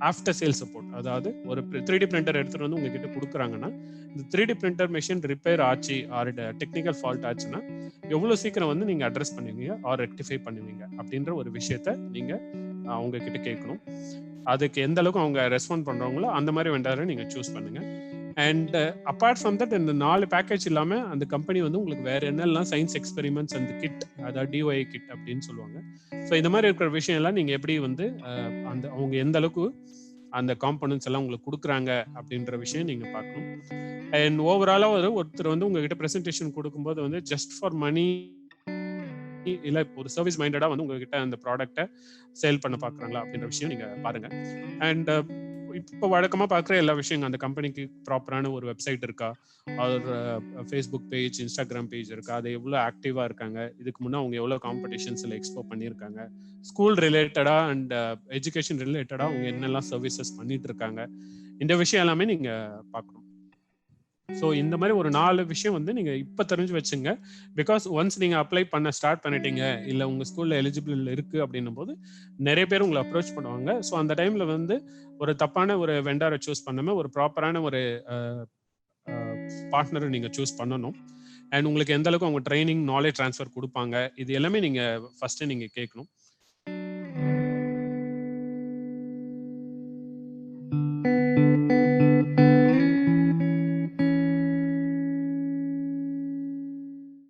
ஆஃப்டர் சேல் சப்போர்ட், அதாவது ஒரு 3D பிரிண்டர் எடுத்துட்டு வந்து உங்ககிட்ட கொடுக்குறாங்கன்னா, இந்த 3D பிரிண்டர் மெஷின் ரிப்பேர் ஆச்சு ஆர் டெக்னிக்கல் ஃபால்ட் ஆச்சுன்னா எவ்வளவு சீக்கிரம் வந்து நீங்க அட்ரஸ் பண்ணுவீங்க ஆர் ரெக்டிஃபை பண்ணுவீங்க அப்படின்ற ஒரு விஷயத்த நீங்க அவங்க கிட்ட கேட்கணும். அதுக்கு எந்த அளவுக்கு அவங்க ரெஸ்பாண்ட் பண்றாங்களோ அந்த மாதிரி வெண்டாரை நீங்க சூஸ் பண்ணுங்க. அண்ட் அப்பார்ட் ஃப்ரம் தட், இந்த 4 பேக்கேஜ் இல்லாம அந்த கம்பெனி வந்து உங்களுக்கு வேற என்னெல்லாம் சயின்ஸ் எக்ஸ்பெரிமெண்ட்ஸ் அந்த கிட், அதாவது டிஒஐ கிட் அப்படின்னு சொல்லுவாங்க. ஸோ இந்த மாதிரி இருக்கிற விஷயம் எல்லாம் நீங்க எப்படி வந்து அந்த அவங்க எந்த அளவுக்கு அந்த காம்பனன்ட்ஸ் எல்லாம் உங்களுக்கு கொடுக்குறாங்க அப்படின்ற விஷயம் நீங்க பார்க்கணும். அண்ட் ஓவராலா ஒருத்தர் வந்து உங்ககிட்ட பிரசன்டேஷன் கொடுக்கும்போது வந்து ஜஸ்ட் ஃபார் மணி இல்ல ஒரு சர்வீஸ் மைண்டடா வந்து உங்ககிட்ட அந்த ப்ராடக்ட்டை சேல் பண்ண பாக்குறாங்களா அப்படின்ற விஷயம் நீங்க பாருங்க. அண்ட் இப்போ வழக்கமா பார்க்குற எல்லா விஷயங்கள், அந்த கம்பெனிக்கு ப்ராப்பரான ஒரு வெப்சைட் இருக்கா, ஒரு ஃபேஸ்புக் பேஜ், இன்ஸ்டாகிராம் பேஜ் இருக்கா, அது எவ்வளோ ஆக்டிவா இருக்காங்க, இதுக்கு முன்னே அவங்க எவ்வளோ காம்படிஷன்ஸ்ல எக்ஸ்போ பண்ணியிருக்காங்க, ஸ்கூல் ரிலேட்டடா அண்ட் எஜுகேஷன் ரிலேட்டடா அவங்க என்னெல்லாம் சர்வீசஸ் பண்ணிட்டு இருக்காங்க, இந்த விஷயம் எல்லாமே நீங்க பார்க்கணும். ஸோ இந்த மாதிரி ஒரு 4 விஷயம் வந்து நீங்க இப்ப தெரிஞ்சு வச்சுங்க. பிகாஸ் ஒன்ஸ் நீங்க அப்ளை பண்ண ஸ்டார்ட் பண்ணிட்டீங்க, இல்ல உங்க ஸ்கூல்ல எலிஜிபிள் இருக்கு அப்படின்னும் போது நிறைய பேர் உங்களை அப்ரோச் பண்ணுவாங்க. ஸோ அந்த டைம்ல வந்து ஒரு தப்பான ஒரு வெண்டாரை சூஸ் பண்ணாம ஒரு ப்ராப்பரான ஒரு பார்ட்னரை நீங்க சூஸ் பண்ணணும். அண்ட் உங்களுக்கு எந்த அளவுக்கு அவங்க ட்ரைனிங், நாலேஜ் ட்ரான்ஸ்ஃபர் கொடுப்பாங்க, இது எல்லாமே நீங்க ஃபர்ஸ்ட் நீங்க கேட்கணும்.